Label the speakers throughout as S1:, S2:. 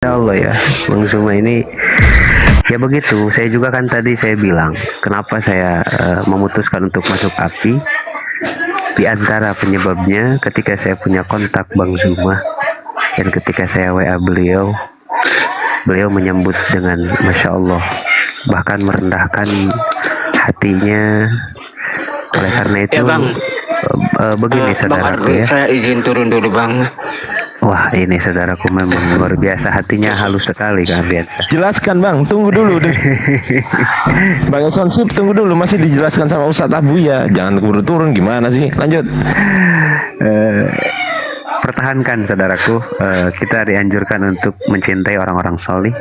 S1: Ya Allah ya, Bang Zuma ini ya begitu. Saya juga kan tadi saya bilang, kenapa saya memutuskan untuk masuk API. Di antara penyebabnya ketika saya punya kontak Bang Zuma dan ketika saya WA beliau, beliau menyambut dengan Masya Allah, bahkan merendahkan hatinya. Oleh karena itu,
S2: ya Bang,
S1: begini
S2: Bang
S1: saudaraku
S2: Ardi,
S1: ya.
S2: saya izin turun dulu Bang.
S1: Wah, ini saudaraku memang luar biasa, hatinya halus sekali kan, biasa.
S3: Jelaskan Bang, tunggu dulu deh. Bang Esonsip, tunggu dulu, masih dijelaskan sama Ustadz Abu ya. Jangan keburu turun, gimana sih? Lanjut.
S1: Pertahankan saudaraku, kita dianjurkan untuk mencintai orang-orang solih,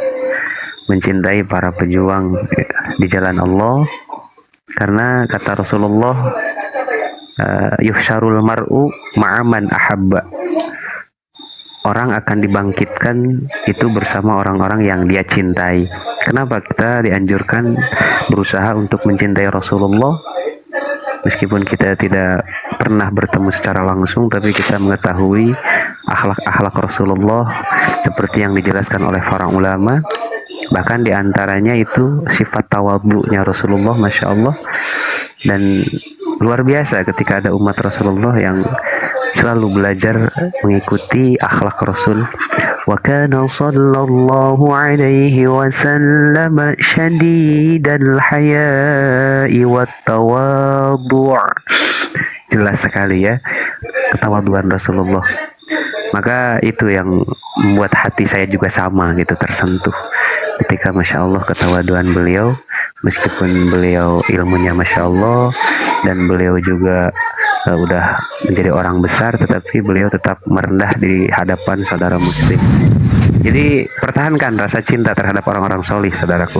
S1: mencintai para pejuang di jalan Allah, karena kata Rasulullah, yuhsyarul mar'u ma'aman ahabba. Orang akan dibangkitkan itu bersama orang-orang yang dia cintai. Kenapa kita dianjurkan berusaha untuk mencintai Rasulullah? Meskipun kita tidak pernah bertemu secara langsung, tapi kita mengetahui akhlak-akhlak Rasulullah seperti yang dijelaskan oleh para ulama. Bahkan diantaranya itu sifat tawadhu'nya Rasulullah, Masya Allah. Dan luar biasa ketika ada umat Rasulullah yang selalu belajar mengikuti akhlak Rasul. Wa kana sallallahu alaihi wasallam syadidal haya'i wat tawadhu'. Jelas sekali ya ketawaduan Rasulullah. Maka itu yang membuat hati saya juga sama gitu, tersentuh ketika Masya Allah ketawaduan beliau. Meskipun beliau ilmunya Masya Allah dan beliau juga udah menjadi orang besar, tetapi beliau tetap merendah di hadapan saudara muslim. Jadi pertahankan rasa cinta terhadap orang-orang solih, saudaraku.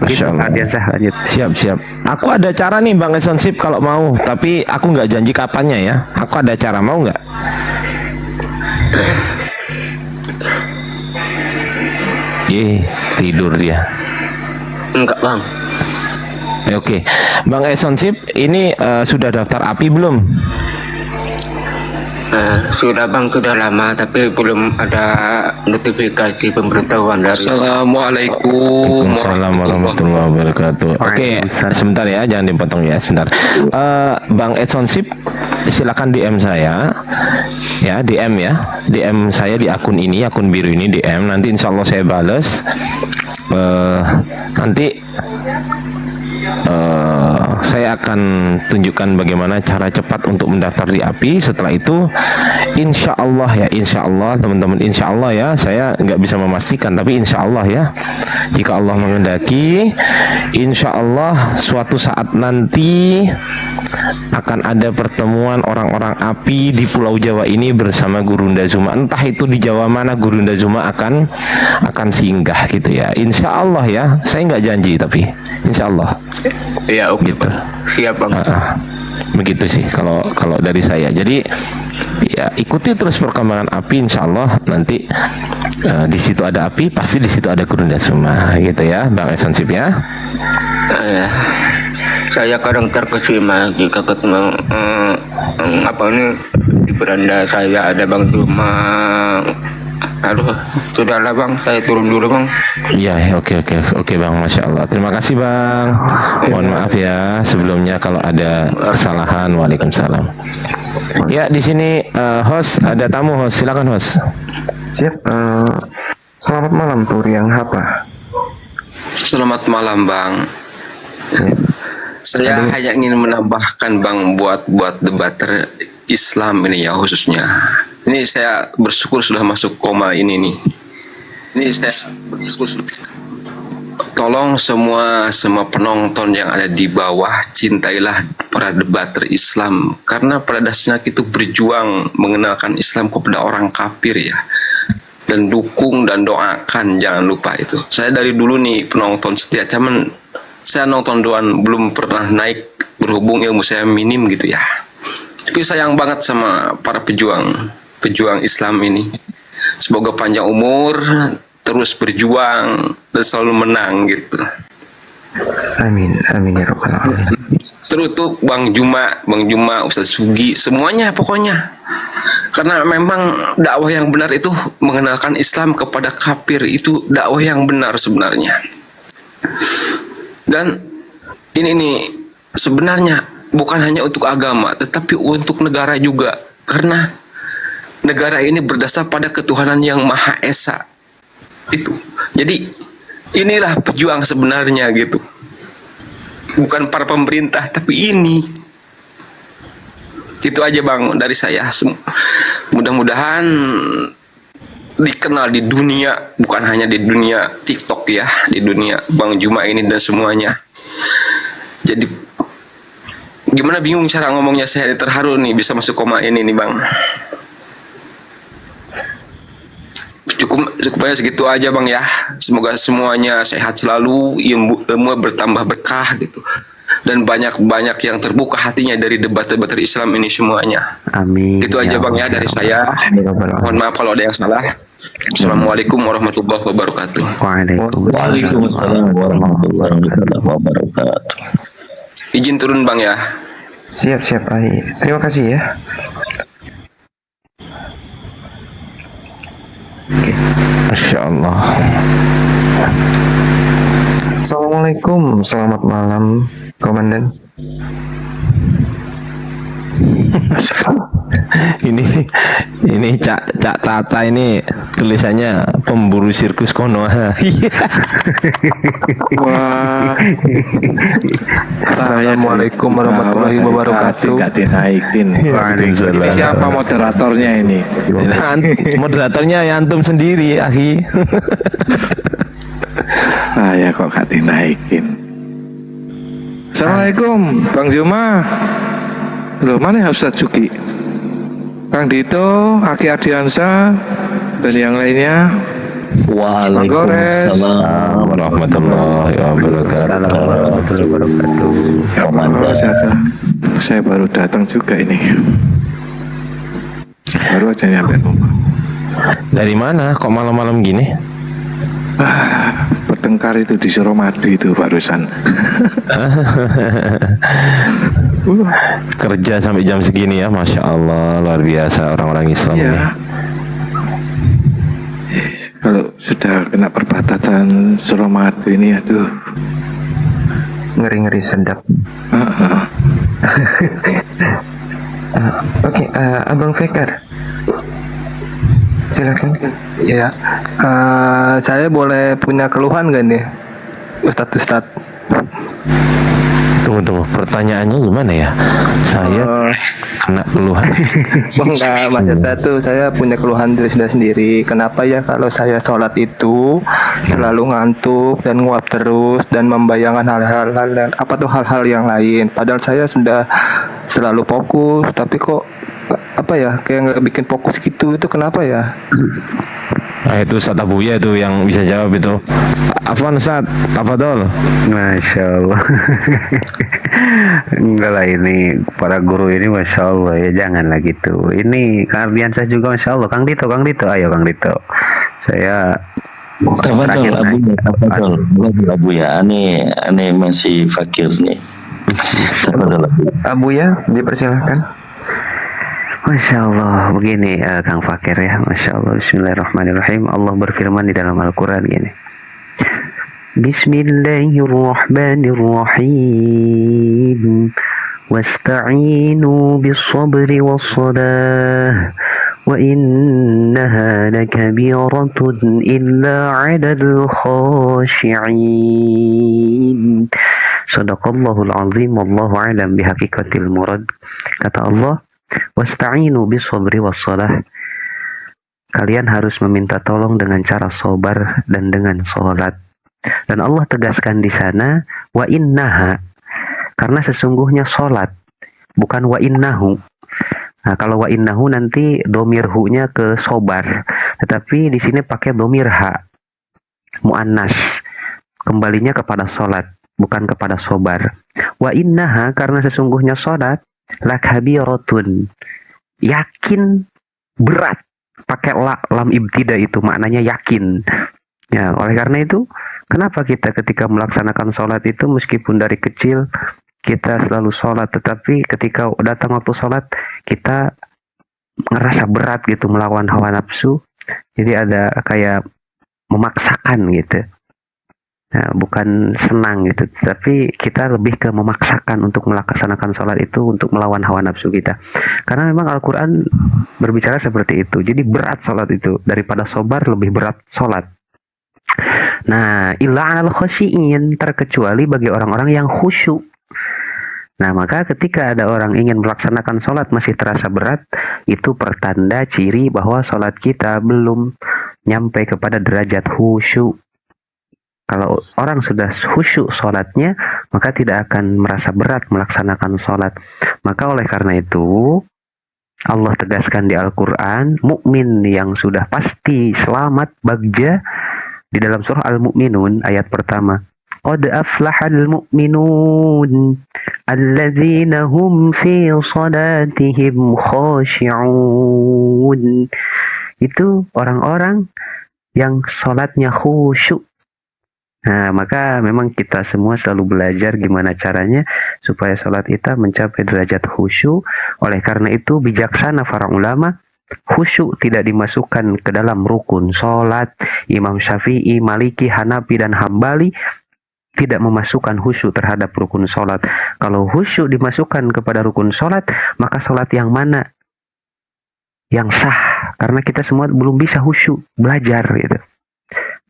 S1: Begitu, Ardiansah, lanjut.
S3: Siap. Aku ada cara nih Bang Esonsip kalau mau, tapi aku nggak janji kapannya ya. Aku ada cara, mau nggak? Tidur dia.
S2: Enggak Bang.
S3: Oke, Bang Esonsip, ini sudah daftar API belum?
S2: Sudah Bang, sudah lama, tapi belum ada notifikasi pemberitahuan dari.
S4: Assalamualaikum
S3: warahmatullahi wabarakatuh. Oke, sebentar ya, jangan dipotong ya, sebentar. Bang Esonsip, silakan DM saya, ya DM ya, DM saya di akun ini, akun biru ini DM. Nanti insya Allah saya bales. Nanti saya akan tunjukkan bagaimana cara cepat untuk mendaftar di API. Setelah itu insya Allah ya, insya Allah teman-teman, insya Allah ya, saya nggak bisa memastikan, tapi insya Allah ya, jika Allah menghendaki, insya Allah suatu saat nanti akan ada pertemuan orang-orang API di Pulau Jawa ini bersama Gurunda Zuma. Entah itu di Jawa mana Gurunda Zuma akan singgah gitu ya, insya Allah ya. Saya nggak janji, tapi insya Allah.
S2: Iya, oke
S3: gitu.
S2: Bang. Siap Bang.
S3: Begitu sih kalau dari saya. Jadi ya ikuti terus perkembangan API, insya Allah nanti di situ ada API, pasti di situ ada Gurunda Zuma gitu ya, Bang Esonsip ya.
S2: Saya kadang terkesima jika ketemu apa ini di beranda saya ada Bang Zuma. Aduh, sudahlah Bang, saya turun dulu Bang.
S3: Iya, oke Bang, Masya Allah. Terima kasih Bang. Mohon maaf ya sebelumnya kalau ada kesalahan. Waalaikumsalam. Ya, di sini host, ada tamu host, silakan host.
S5: Siap. Selamat malam Puri yang Hapa.
S4: Selamat malam Bang. Saya hanya ingin menambahkan Bang buat debater Islam ini ya khususnya. Ini saya bersyukur sudah masuk koma ini nih. Ini saya bersyukur. Tolong semua penonton yang ada di bawah, cintailah para debater Islam, karena pada dasarnya kita berjuang mengenalkan Islam kepada orang kafir ya. Dan dukung dan doakan, jangan lupa itu. Saya dari dulu nih penonton setia, cuman saya nonton doan belum pernah naik berhubung ilmu saya minim gitu ya. Tapi sayang banget sama para pejuang Islam ini. Semoga panjang umur, terus berjuang dan selalu menang gitu.
S5: Amin ya rabbal alamin.
S4: terutup Bang Juma, Ustaz Sugi, semuanya pokoknya. Karena memang dakwah yang benar itu mengenalkan Islam kepada kafir, itu dakwah yang benar sebenarnya. Dan ini nih sebenarnya bukan hanya untuk agama, tetapi untuk negara juga. Karena negara ini berdasar pada ketuhanan yang Maha Esa. Itu. Jadi inilah pejuang sebenarnya gitu. Bukan para pemerintah, tapi ini. Itu aja Bang dari saya. Mudah-mudahan dikenal di dunia, bukan hanya di dunia TikTok ya, di dunia Bang Juma ini dan semuanya. Jadi gimana, bingung cara ngomongnya, saya terharu nih bisa masuk koma ini nih Bang. Cukupnya segitu aja Bang ya. Semoga semuanya sehat selalu, ilmu bertambah berkah gitu. Dan banyak-banyak yang terbuka hatinya dari debat-debat Islam ini semuanya.
S1: Amin.
S4: Itu aja Bang ya dari saya. Mohon maaf kalau ada yang salah. Assalamualaikum warahmatullahi wabarakatuh.
S6: Waalaikumsalam warahmatullahi wabarakatuh.
S4: Izin turun Bang ya.
S5: Siap, Ai. Terima kasih ya.
S3: Masya Allah.
S5: Assalamualaikum, selamat malam, Komandan.
S3: ini Cak Tata ini tulisannya pemburu sirkus Konoha.
S5: Wah. Assalamualaikum warahmatullahi wabarakatuh.
S6: Gak dinaikin. Ini siapa moderatornya ini?
S3: Moderatornya ya antum sendiri, akhi.
S6: Saya kok gak dinaikin. Assalamualaikum Bang Juma. Loh, mana ya Ustaz Sugi? Kang Dito, Aki Ardiansa, dan yang lainnya.
S3: Waalaikumsalam warahmatullahi wabarakatuh.
S6: Saya baru datang juga ini. Baru aja nyampe rumah.
S3: Dari mana kok malam-malam gini?
S6: Bertengkar itu di Suramadu itu barusan.
S3: Kerja sampai jam segini ya, Masya Allah, luar biasa orang-orang Islam ini.
S6: Iya. Kalau sudah kena perbatasan Suramadu ini, aduh,
S5: Ngeri-ngeri sedap. Oke, Abang Fekar, silakan.
S7: Ya, saya boleh punya keluhan gak nih, Ustadz?
S3: Tunggu, pertanyaannya gimana ya? Saya kena keluhan.
S7: Enggak, maksudnya tuh saya punya keluhan diri saya sendiri. Kenapa ya kalau saya sholat itu selalu ngantuk dan nguap terus dan membayangkan hal-hal yang lain. Padahal saya sudah selalu fokus, tapi kok kayak nggak bikin fokus gitu. Itu kenapa ya?
S3: Nah, itu Ustadz Abuya itu yang bisa jawab itu. Afwan Ustadz, tafadhol.
S1: Masya Allah. Enggak lah, ini para guru ini Masya Allah ya, janganlah gitu. Ini Kang Ardiansyah juga Masya Allah. Kang Dito, ayo Kang Dito. Saya
S6: Tafadhol Abu ya, aneh masih fakir nih. Tafadhol
S5: Abu ya, dipersilahkan.
S1: Masya Allah, begini Kang Fakir ya, Masya Allah. Bismillahirrahmanirrahim. Allah berfirman di dalam Al-Quran gini, Bismillahirrahmanirrahim. Wasta'inu bis-sabri was-salah wa innaha lakabiratun illa 'alal khashi'in. Sadaqallahul azim, wallahu a'lam bihaqiqatil murad. Kata Allah, wasta'inu bis-sabri was-salah. Kalian harus meminta tolong dengan cara sabar dan dengan sholat. Dan Allah tegaskan di sana wa innaha, karena sesungguhnya sholat, bukan wa innahu. Nah, kalau wa innahu nanti domir hu-nya ke sobar, tetapi di sini pakai domir ha, muannas, kembalinya kepada sholat, bukan kepada sobar. Wa innaha, karena sesungguhnya sholat, lakabiratun, yakin berat, pakai lam ibtida itu maknanya yakin. Ya, oleh karena itu kenapa kita ketika melaksanakan sholat itu meskipun dari kecil kita selalu sholat, tetapi ketika datang waktu sholat kita ngerasa berat gitu melawan hawa nafsu. Jadi ada kayak memaksakan gitu. Nah, bukan senang gitu, tapi kita lebih ke memaksakan untuk melaksanakan sholat itu untuk melawan hawa nafsu kita. Karena memang Al-Quran berbicara seperti itu. Jadi berat sholat itu, daripada sobar lebih berat sholat. Nah, illa al khasyiin, terkecuali bagi orang-orang yang khusyuk. Nah, maka ketika ada orang ingin melaksanakan sholat masih terasa berat, itu pertanda ciri bahwa sholat kita belum nyampe kepada derajat khusyuk. Kalau orang sudah khusyuk sholatnya, maka tidak akan merasa berat melaksanakan sholat. Maka oleh karena itu, Allah tegaskan di Al-Quran, mukmin yang sudah pasti selamat bagja di dalam surah Al-Mu'minun ayat pertama. Qad aflahal mu'minun alladzina hum fi salatihim khashi'un. Itu orang-orang yang sholatnya khusyuk. Nah, maka memang kita semua selalu belajar gimana caranya supaya sholat kita mencapai derajat khusyuk. Oleh karena itu, bijaksana para ulama, khusyuk tidak dimasukkan ke dalam rukun sholat. Imam Syafi'i, Maliki, Hanafi, dan Hambali tidak memasukkan khusyuk terhadap rukun sholat. Kalau khusyuk dimasukkan kepada rukun sholat, maka sholat yang mana yang sah? Karena kita semua belum bisa khusyuk, belajar gitu.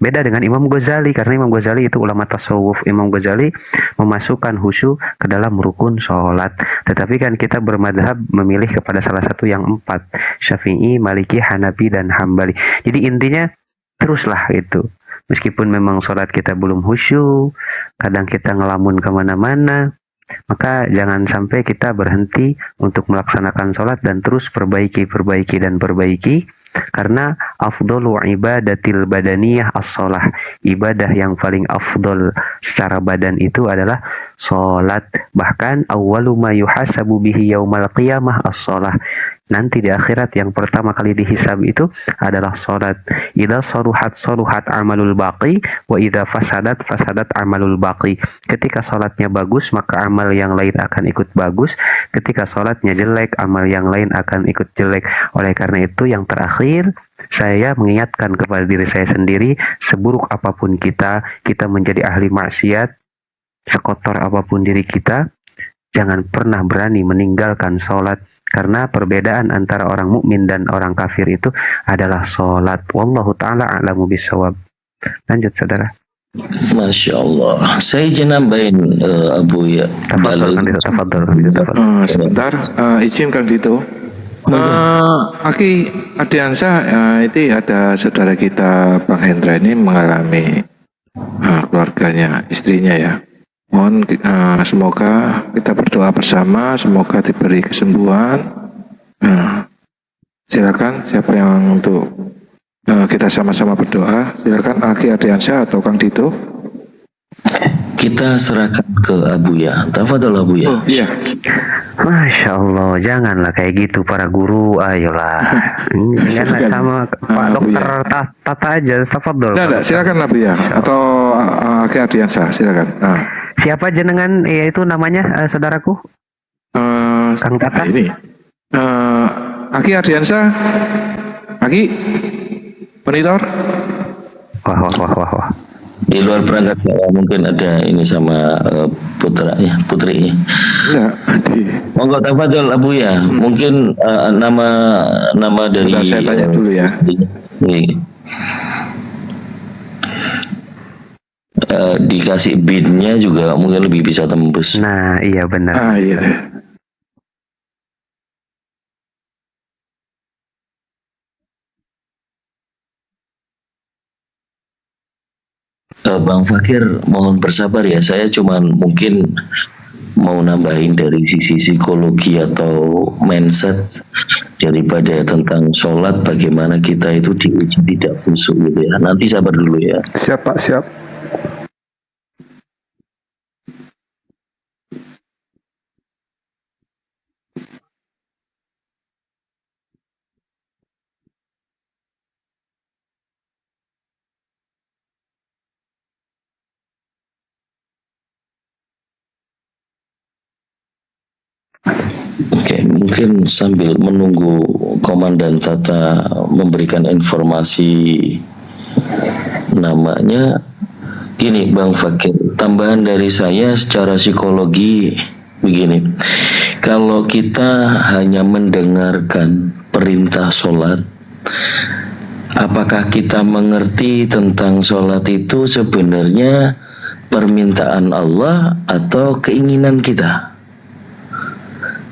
S1: Beda dengan Imam Ghazali, karena Imam Ghazali itu ulama tasawuf. Imam Ghazali memasukkan khusyuk ke dalam rukun sholat. Tetapi kan kita bermadhab memilih kepada salah satu yang 4. Syafi'i, Maliki, Hanafi, dan Hambali. Jadi intinya teruslah itu. Meskipun memang sholat kita belum khusyuk, kadang kita ngelamun kemana-mana, maka jangan sampai kita berhenti untuk melaksanakan sholat dan terus perbaiki. Karena afdalu ibadatil badaniyah as-sholah. Ibadah yang paling afdol secara badan itu adalah sholat. Bahkan awwalu ma yuhasabu bihi yaumal qiyamah as-sholah. Nanti di akhirat yang pertama kali dihisab itu adalah sholat. Idza saluhat amalul baqi, wa idza fasadat amalul baqi. Ketika sholatnya bagus, maka amal yang lain akan ikut bagus. Ketika sholatnya jelek, amal yang lain akan ikut jelek. Oleh karena itu, yang terakhir, saya mengingatkan kepada diri saya sendiri, seburuk apapun kita menjadi ahli maksiat, sekotor apapun diri kita, jangan pernah berani meninggalkan sholat. Karena perbedaan antara orang mukmin dan orang kafir itu adalah sholat. Wallahu ta'ala a'lamu bisawab. Lanjut, saudara.
S8: Masya Allah. Saya izin nambahin Abu ya.
S1: Tafadhol, tafadhol.
S6: Sebentar, izin Kang Dito. Aki Adiansa, itu ada saudara kita Bang Hendra ini mengalami keluarganya, istrinya ya. Mohon semoga kita berdoa bersama, semoga diberi kesembuhan. Silakan siapa yang untuk kita sama-sama berdoa. Silakan Aki Adiansa atau Kang Dito.
S8: Kita serahkan ke Abu ya. Tafadhol Abu ya.
S6: Oh iya.
S1: Masya Allah, janganlah kayak gitu para guru. Ayolah, janganlah sama Pak Dokter Tata aja. Tafadhol.
S6: Nah, silakan Abu ya atau Aki Adiansa, silakan.
S1: Siapa jenengan? Itu namanya saudaraku. Kang Tata.
S6: Ini Aki Adiansa. Aki monitor.
S1: Wah.
S8: Di luar perangkat mungkin ada ini sama putrinya.
S6: Ya,
S8: Monggo tafadhol Abu ya. Mungkin nama dari
S6: saya tanya dulu ya.
S8: Dikasih bidnya juga mungkin lebih bisa tembus.
S1: Nah, iya benar.
S6: Iya.
S8: Bang Fakir mohon bersabar ya. Saya cuman mungkin mau nambahin dari sisi psikologi atau mindset daripada tentang sholat, bagaimana kita itu diuji tidak khusyuk gitu ya. Nanti sabar dulu ya.
S7: Siap Pak, siap.
S8: Oke, mungkin sambil menunggu Komandan Tata memberikan informasi namanya, gini Bang Fakir, tambahan dari saya secara psikologi begini, kalau kita hanya mendengarkan perintah sholat, apakah kita mengerti tentang sholat itu sebenarnya permintaan Allah atau keinginan kita?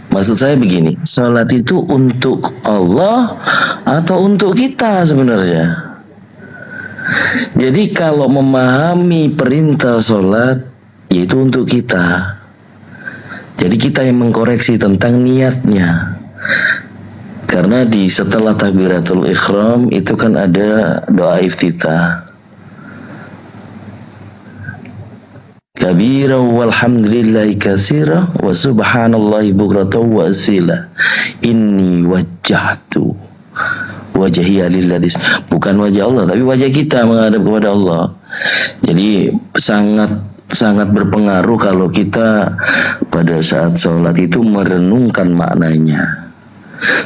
S8: Maksud saya begini, sholat itu untuk Allah atau untuk kita sebenarnya? Jadi kalau memahami perintah sholat, yaitu untuk kita. Jadi kita yang mengkoreksi tentang niatnya. Karena setelah takbiratul ihram itu kan ada doa iftitah. Kabira walhamdulillahi katsira wa subhanallahi bukratan wa asila. Inni wajjahtu wajhiya lilladzi, bukan wajah Allah tapi wajah kita menghadap kepada Allah. Jadi sangat berpengaruh kalau kita pada saat sholat itu merenungkan maknanya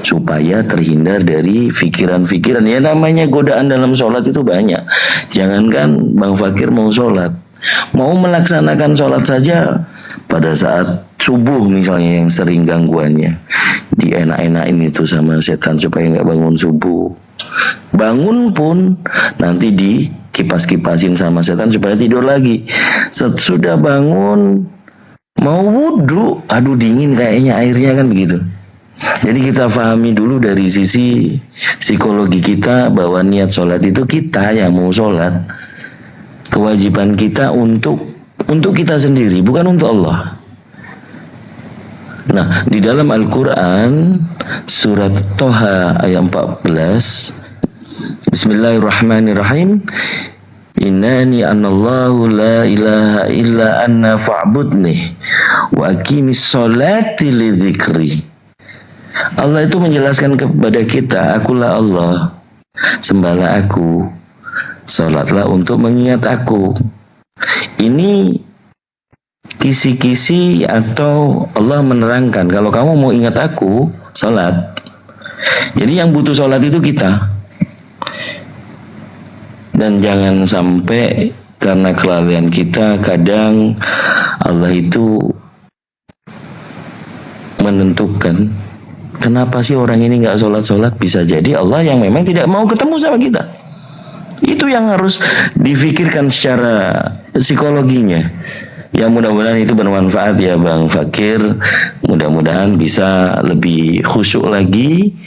S8: supaya terhindar dari pikiran-pikiran. Ya namanya godaan dalam sholat itu banyak. Jangankan Bang Fakir mau sholat, mau melaksanakan sholat saja pada saat subuh misalnya yang sering gangguannya, dienak-enakin itu sama setan supaya nggak bangun subuh. Bangun pun nanti dikipas-kipasin sama setan supaya tidur lagi. Sudah bangun mau wudhu, aduh dingin kayaknya airnya, kan begitu. Jadi kita pahami dulu dari sisi psikologi kita bahwa niat sholat itu kita yang mau sholat. Kewajiban kita untuk kita sendiri, bukan untuk Allah. Nah, di dalam Al-Quran surat Toha ayat 14, Bismillahirrahmanirrahim. Innani anallahu la ilaha illa anna fa'budni wa aqimis sholati li dzikri. Allah itu menjelaskan kepada kita, akulah Allah, sembahlah aku, sholatlah untuk mengingat aku. Ini kisi-kisi atau Allah menerangkan kalau kamu mau ingat aku, sholat. Jadi yang butuh sholat itu kita. Dan jangan sampai karena kelalaian kita, kadang Allah itu menentukan kenapa sih orang ini nggak sholat-sholat. Bisa jadi Allah yang memang tidak mau ketemu sama kita. Itu yang harus difikirkan secara psikologinya. Ya mudah-mudahan itu bermanfaat ya Bang Fakir. Mudah-mudahan bisa lebih khusyuk lagi.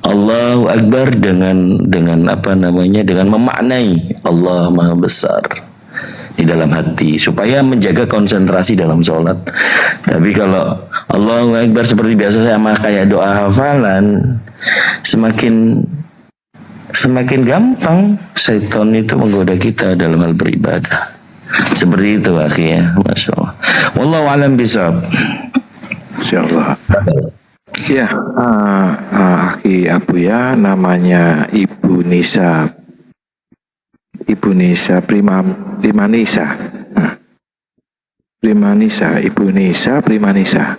S8: Allahu Akbar dengan apa namanya, dengan memaknai Allah Maha Besar di dalam hati supaya menjaga konsentrasi dalam sholat. Tapi kalau Allahu Akbar seperti biasa sama kayak doa hafalan, semakin gampang syaitan itu menggoda kita dalam hal beribadah. Seperti itu akhirnya, Masya Allah. Wallahu a'lam bishawab.
S6: Insyaallah. Ya, Aki Abu ya, namanya Ibu Nisa Primanisa. Ibu Nisa Primanisa.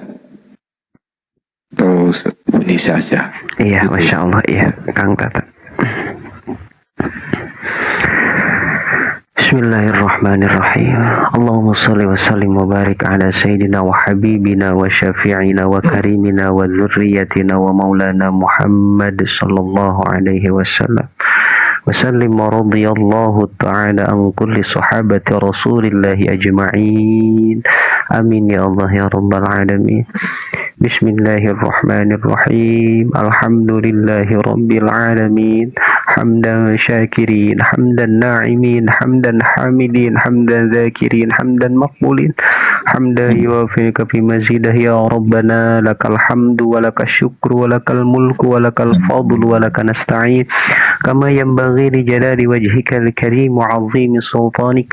S6: Terus Ibu Nisa aja.
S1: Iya, Masya Allah, iya, Kang Tata. Bismillahirrahmanirrahim. Allahumma salli wa sallim wa barik ala sayyidina wa habibina wa syafi'ina wa karimina wa dzurriyyatina wa maulana Muhammad sallallahu alaihi wasallam. وسلم ورضي الله تعالى عن كل صحابة رسول الله أجمعين آمين يا الله يا رب العالمين بسم الله الرحمن الرحيم الحمد لله رب العالمين حمدا شاكرين حمدا ناعمين حمدا حامدين حمدا ذاكرين حمدا مقبولين حمدا يوافقك في مزيده يا ربنا لك الحمد ولك الشكر ولك الملك ولك الفضل ولك نستعين كما ينبغي لجلال وجهك الكريم وعظيم سلطانك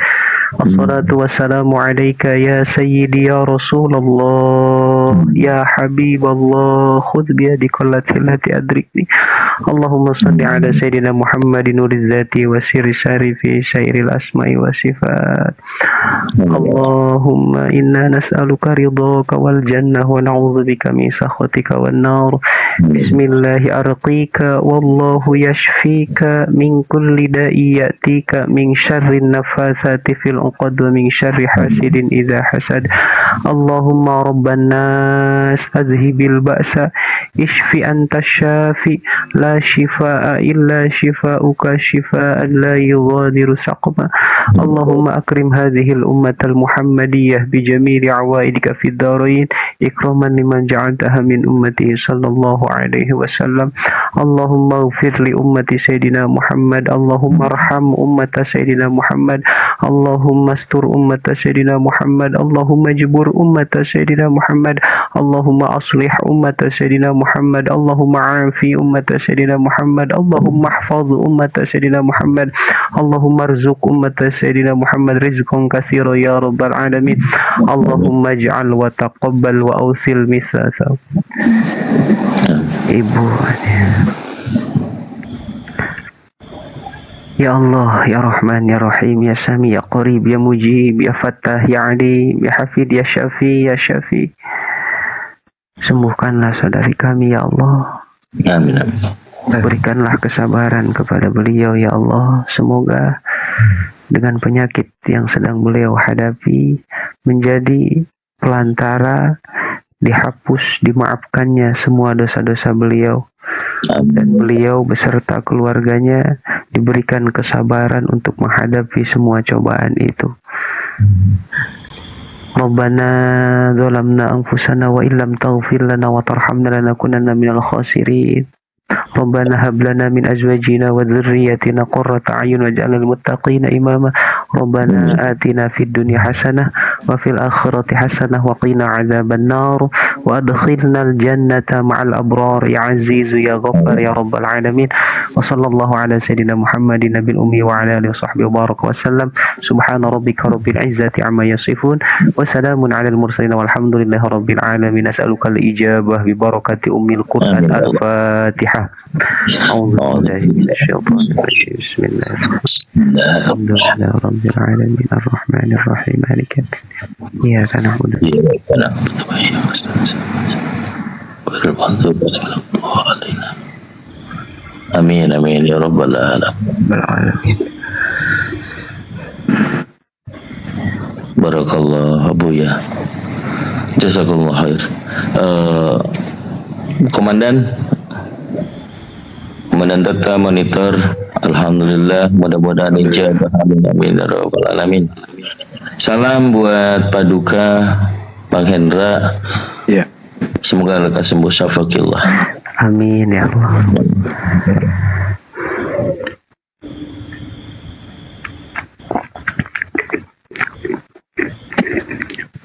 S1: الصلاة والسلام عليك يا سيدي يا رسول الله الله يا حبيب الله خذ بيدي قلت التي أدركني اللهم صل على سيدنا محمد نور الذات وسر ساري في سائر الأسماء والصفات اللهم إنا نسألك رضاك والجنة ونعوذ بك من سخطك والنار بسم الله أرقيك والله يشفيك من كل داء يأتيك من شر النفاثات في العقد ومن شر حاسد إذا حسد اللهم رب الناس أذهب البأس اشف أنت الشافي لا شفاء إلا شفاؤك شفاء لا يغادر سقما اللهم أكرم هذه الأمة المحمدية بجميل عوائدك في الدارين إكراما لمن جعلتها من أمته صلى الله عليه وسلم اللهم اغفر لأمة سيدنا محمد اللهم ارحم أمة سيدنا محمد اللهم استر أمة سيدنا محمد اللهم اجبر أمة سيدنا محمد اللهم أصلح أمة سيدنا محمد اللهم عافي أمة سيدنا محمد اللهم احفظ أمة سيدنا محمد اللهم ارزق أمة سيدنا محمد رزقا كثيرا يا رب العالمين اللهم اجعل وتقبل وأوصل مثاثه Ibu Ya Allah, Ya Rahman, Ya Rahim, Ya Sami, Ya Qarib, Ya Mujib, Ya Fattah, Ya Alim, Ya Hafid, Ya Syafi, Ya Syafi. Sembuhkanlah saudari kami, Ya Allah.
S8: Amin, amin.
S1: Berikanlah kesabaran kepada beliau, Ya Allah. Semoga dengan penyakit yang sedang beliau hadapi menjadi pelantara dihapus, dimaafkannya semua dosa-dosa beliau dan beliau beserta keluarganya diberikan kesabaran untuk menghadapi semua cobaan itu. Rabbana zalamna anfusana wa illam taghfir lana wa tarhamna lanakunanna minal khasirin. Rabbana hab lana min azwajina wa dhurriyyatina qurrata a'yun waj'alna lil muttaqina imama. Rabbana atina fid dunya hasanah wa fil akhirati hasanah wa qina adzaban nar wa adkhilna al jannata ma'al abrar ya aziz ya ghaffar ya rabbal alamin. Wa sallallahu ala sayyidina Muhammadin nabil ummi wa ala alihi wa sahbihi wa baraka wa sallam. Subhana rabbika rabbil izzati amma yasifun wa salamun ala al mursalin walhamdulillahi rabbil alamin. As'aluka al ijabah bi barakati ummil Qur'an al-Fatihah. أعوذ بالله من الشيطان الرجيم بسم الله الحمد لله رب العالمين الرحمن الرحيم مالك يوم الدين إياك نعبد
S8: إياك نعبد وإياك نستعين غير المغضوب عليهم ولا الضالين آمين آمين يا رب العالمين Barakallah Abu ya, jazakallah khair. Komandan Data monitor, alhamdulillah, mudah-mudahan ijabah, amin ya rabbal alamin. Salam buat Paduka Bang Hendra.
S6: Ya.
S8: Semoga lekas sembuh syafaqillah.
S1: Amin ya Allah.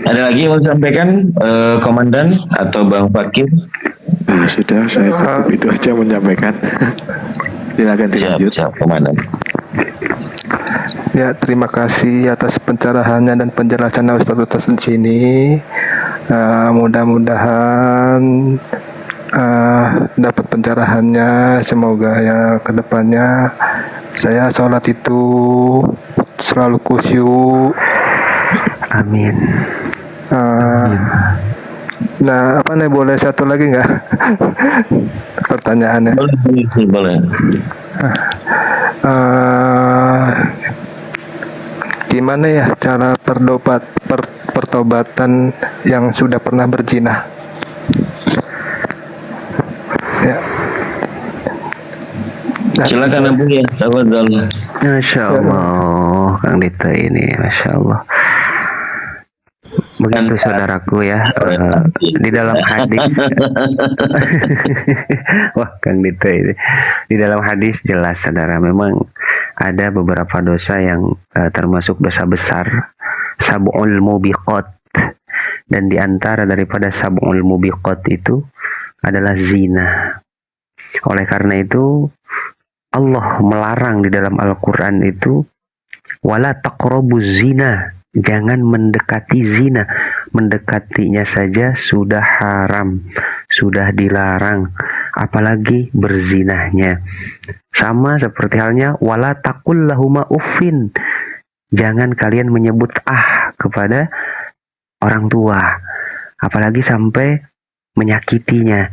S8: Ada lagi yang mau disampaikan Komandan atau Bang Fakir?
S6: Sudah, saya cukup itu aja menyampaikan. Silakan dilanjut.
S8: Siap, Komandan.
S7: Ya, terima kasih atas pencerahannya dan penjelasan Ustaz di sini. Mudah-mudahan dapat pencerahannya. Semoga ya kedepannya saya sholat itu selalu khusyuk.
S1: Amin.
S7: Nah, apa nih, boleh satu lagi nggak pertanyaannya?
S8: Boleh.
S7: Gimana ya cara pertobatan yang sudah pernah berzina? Ya. Nah,
S8: Silakan Abu ya, tafadhol.
S1: Masya Allah, Kang Dita ini, Masya Allah. Begitu saudaraku ya, di dalam hadis. Wah, Kang Dita ini. Di dalam hadis jelas saudara, memang ada beberapa dosa yang termasuk dosa besar, sab'ul mubiqat, dan di antara daripada sab'ul mubiqat itu adalah zina. Oleh karena itu Allah melarang di dalam Al-Quran itu wala taqrabuz zina, jangan mendekati zina. mendekatinya saja sudah haram, sudah dilarang, apalagi berzinahnya. Sama seperti halnya wala taqul lahuma uffin. Jangan kalian menyebut kepada orang tua, apalagi sampai menyakitinya.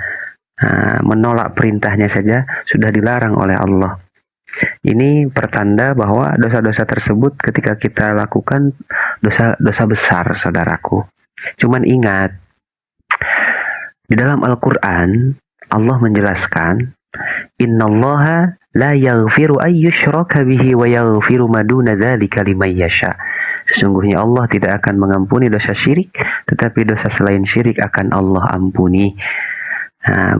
S1: Menolak perintahnya saja sudah dilarang oleh Allah. Ini pertanda bahwa dosa-dosa tersebut ketika kita lakukan dosa besar, saudaraku. Cuman ingat, di dalam Al-Quran Allah menjelaskan, innallaha la yaghfiru ay yushraka bihi wa yaghfiru ma duna dzalika liman yasha. Sesungguhnya Allah tidak akan mengampuni dosa syirik, tetapi dosa selain syirik akan Allah ampuni.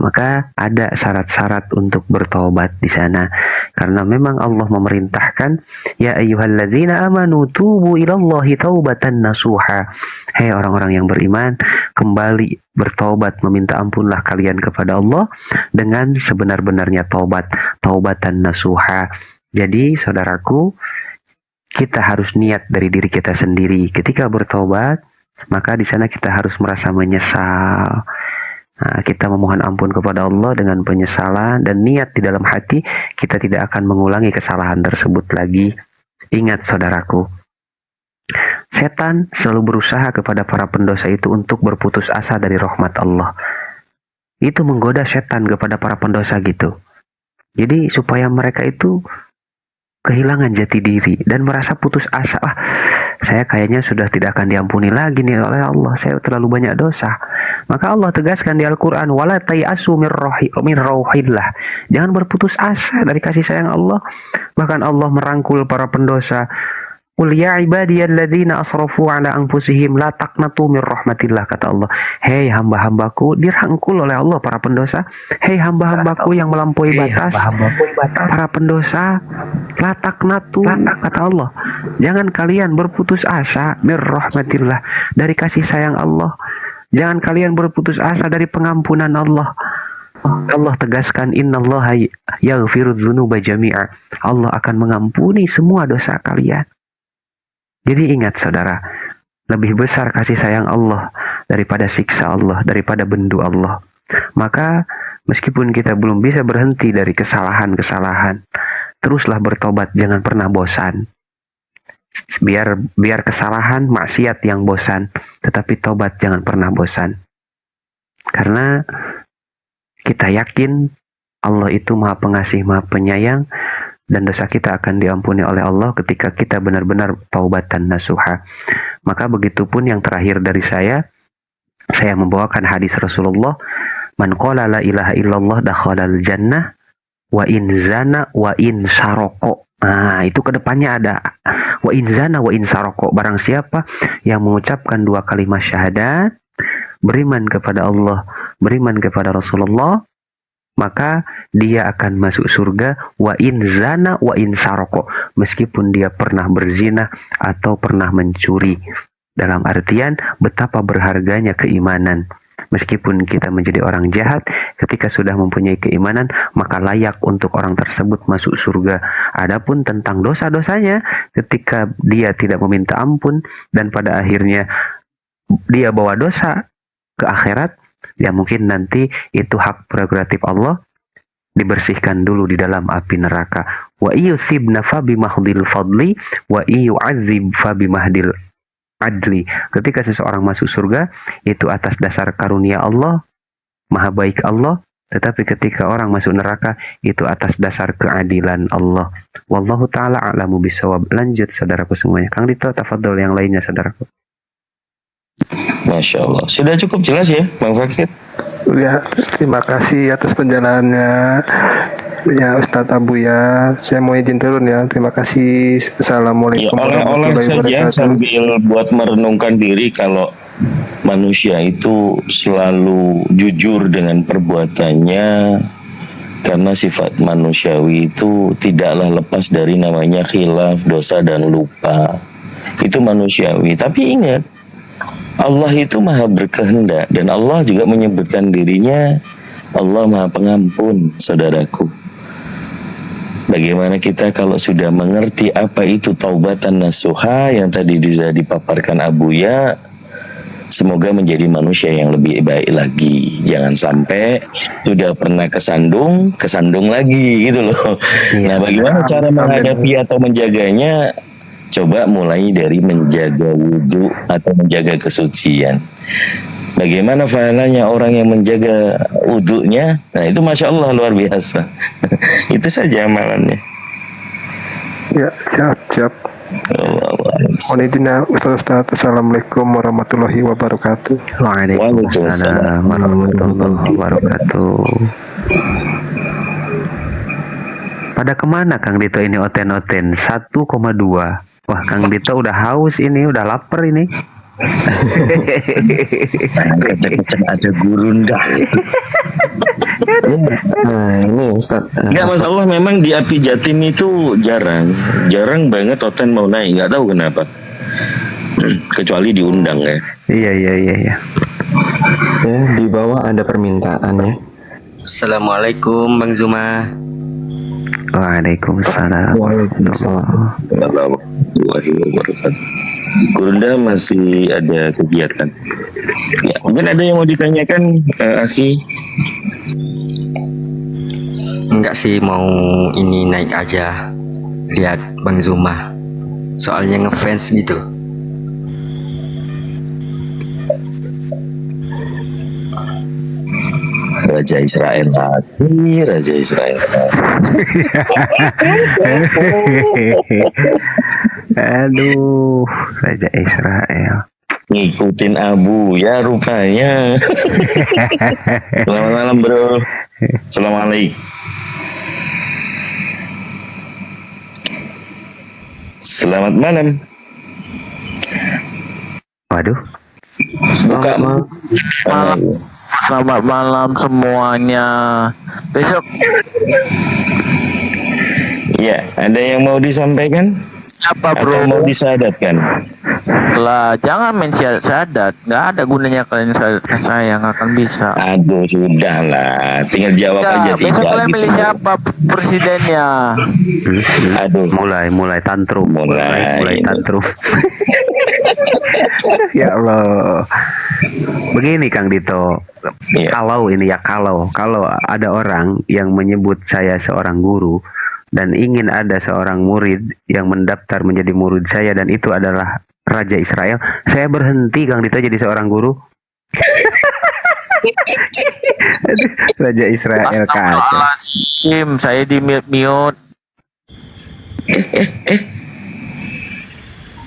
S1: Maka ada syarat-syarat untuk bertobat di sana, karena memang Allah memerintahkan, ya ayyuhalladzina amanu tubu ilallahi taubatan nasuha. Hei orang-orang yang beriman, kembali bertobat, meminta ampunlah kalian kepada Allah dengan sebenar-benarnya taubat, taubatan nasuha. Jadi saudaraku, kita harus niat dari diri kita sendiri. Ketika bertobat, maka di sana kita harus merasa menyesal. Kita memohon ampun kepada Allah dengan penyesalan dan niat di dalam hati kita tidak akan mengulangi kesalahan tersebut lagi. Ingat saudaraku, setan selalu berusaha kepada para pendosa itu untuk berputus asa dari rahmat Allah. Itu menggoda setan kepada para pendosa gitu. Jadi supaya mereka itu kehilangan jati diri dan merasa putus asa. Saya kayaknya sudah tidak akan diampuni lagi nih oleh Allah. Saya terlalu banyak dosa. Maka Allah tegaskan di Al-Quran, wala tayasu min rauhillah. Jangan berputus asa dari kasih sayang Allah. Bahkan Allah merangkul para pendosa. Qul ya ibadiyalladzina asrafu ala anfusihim la taqnatu min rahmatillah, kata Allah. Hei hamba-hambaku, dirangkul oleh Allah para pendosa. Hei hamba-hambaku yang melampaui batas, para pendosa, la taqnatu, kata Allah. Jangan kalian berputus asa min rahmatillah, dari kasih sayang Allah. Jangan kalian berputus asa dari pengampunan Allah. Allah tegaskan, innallaha yaghfiru dzunuba jami'a. Allah akan mengampuni semua dosa kalian. Jadi ingat saudara, lebih besar kasih sayang Allah daripada siksa Allah, daripada bendu Allah. Maka meskipun kita belum bisa berhenti dari kesalahan-kesalahan, teruslah bertobat, jangan pernah bosan. Biar kesalahan, maksiat yang bosan, tetapi tobat jangan pernah bosan. Karena kita yakin Allah itu Maha Pengasih, Maha Penyayang, dan dosa kita akan diampuni oleh Allah ketika kita benar-benar taubatan nasuha. Maka begitupun yang terakhir dari saya membawakan hadis Rasulullah, man qala la ilaha illallah dakhalal jannah wa in zana wa in saroko. Itu kedepannya ada wa in zana wa in saroko. Barang siapa yang mengucapkan 2 kalimat syahadat, beriman kepada Allah, beriman kepada Rasulullah, maka dia akan masuk surga wa in zana wa in saroko, meskipun dia pernah berzina atau pernah mencuri. Dalam artian betapa berharganya keimanan. Meskipun kita menjadi orang jahat, ketika sudah mempunyai keimanan, maka layak untuk orang tersebut masuk surga. Adapun tentang dosa-dosanya, ketika dia tidak meminta ampun dan pada akhirnya dia bawa dosa ke akhirat, ya mungkin nanti itu hak prerogatif Allah, dibersihkan dulu di dalam api neraka. Wa iyusibna fa bimahdil fadli wa iyu'adzib fa bimahdil adli. Ketika seseorang masuk surga, itu atas dasar karunia Allah, maha baik Allah. Tetapi ketika orang masuk neraka, itu atas dasar keadilan Allah. Wallahu ta'ala a'lamu bisawab. Lanjut saudaraku semuanya. Kang Dito, tafadhol yang lainnya saudaraku.
S8: Masya Allah, sudah cukup jelas ya Bang Fakir?
S7: Ya, terima kasih atas penjelasannya ya Ustadz Abu ya. Saya mau izin turun ya. Terima kasih. Assalamualaikum
S8: warahmatullahi wabarakatuh. Saja sambil buat merenungkan diri kalau manusia itu selalu jujur dengan perbuatannya, karena sifat manusiawi itu tidaklah lepas dari namanya khilaf, dosa dan lupa. Itu manusiawi. Tapi ingat, Allah itu maha berkehendak, dan Allah juga menyebutkan dirinya Allah maha pengampun, saudaraku. Bagaimana kita kalau sudah mengerti apa itu taubatan nasuha yang tadi sudah dipaparkan Abuya, semoga menjadi manusia yang lebih baik lagi. Jangan sampai sudah pernah kesandung lagi gitu loh. Nah, bagaimana cara menghadapi atau menjaganya? Coba mulai dari menjaga wudhu atau menjaga kesucian. Bagaimana pahalanya orang yang menjaga wudhunya? Nah, itu Masya Allah luar biasa. Itu saja amalannya.
S7: Ya, siap. Wanidina Ustaz. Assalamualaikum warahmatullahi wabarakatuh.
S1: Waalaikumsalam warahmatullahi wabarakatuh. Pada kemana Kang Dito ini oten-oten 1,2. Wah, Kang Dito udah haus ini, udah lapar ini.
S8: Kecek-kecek ada gurunda.
S5: Nah, ini Ustaz.
S8: Enggak, masalah memang di Api Jatim itu jarang banget Oten mau naik, nggak tahu kenapa. Kecuali diundang ya.
S1: Iya.
S5: Ya, di bawah ada permintaan ya.
S9: Assalamualaikum Bang Zuma.
S1: Waalaikumsalam.
S8: Warahmatullahi wabarakatuh. Gurunda masih ada kegiatan. Ya, mungkin ada yang mau ditanyakan, Asi?
S9: Enggak sih, mau ini naik aja lihat Bang Zuma. Soalnya ngefans gitu.
S8: Raja Israel lagi, Raja Israel.
S1: Aduh, Raja Israel.
S8: Ngikutin Abu ya rupanya. Selamat malam bro. Assalamualaikum. Selamat malam.
S1: Waduh.
S8: Buka
S10: Selamat malam semuanya. Besok
S8: ya, ada yang mau disampaikan?
S10: apa
S8: Atau
S10: bro?
S8: mau disadatkan?
S10: Lah jangan main syahadat. Nggak ada gunanya kalian syahadatkan saya, nggak akan bisa.
S8: Aduh, sudah lah. Tinggal jawab aja
S10: Besok
S8: tidak
S10: kalian
S8: gitu.
S10: milih siapa presidennya?
S8: Aduh,
S1: Mulai tantrum.
S8: Mulai.
S1: Tantrum. Ya Allah. Begini Kang Dito.
S8: Iya.
S1: Kalau ada orang yang menyebut saya seorang guru dan ingin ada seorang murid yang mendaftar menjadi murid saya dan itu adalah Raja Israel, saya berhenti Kang Dito jadi seorang guru. Raja Israel kacau.
S10: Astagfirullahaladzim, saya di mute.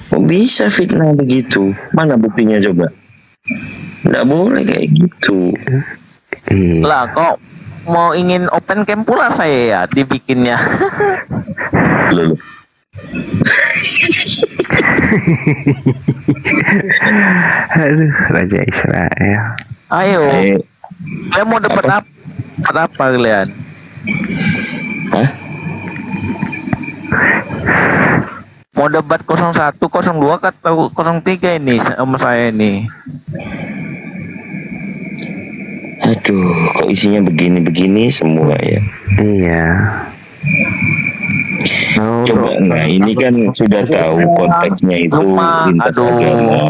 S8: kok bisa fitnah begitu? Mana buktinya coba? Nggak boleh kayak gitu.
S10: Lah kok mau ingin open camp pula saya ya dibikinnya.
S8: Loh.
S1: Aduh, Raja Israel.
S10: Ayo,
S8: Eh,
S10: kalian mau dapat apa? Dapat apa kalian?
S8: hah?
S10: Mau debat 01, 02 atau 03 ini sama saya ini.
S8: Aduh, kok isinya begini-begini semua ya?
S1: Iya.
S8: Coba, nah ini kan sudah tahu konteksnya itu lintas agama.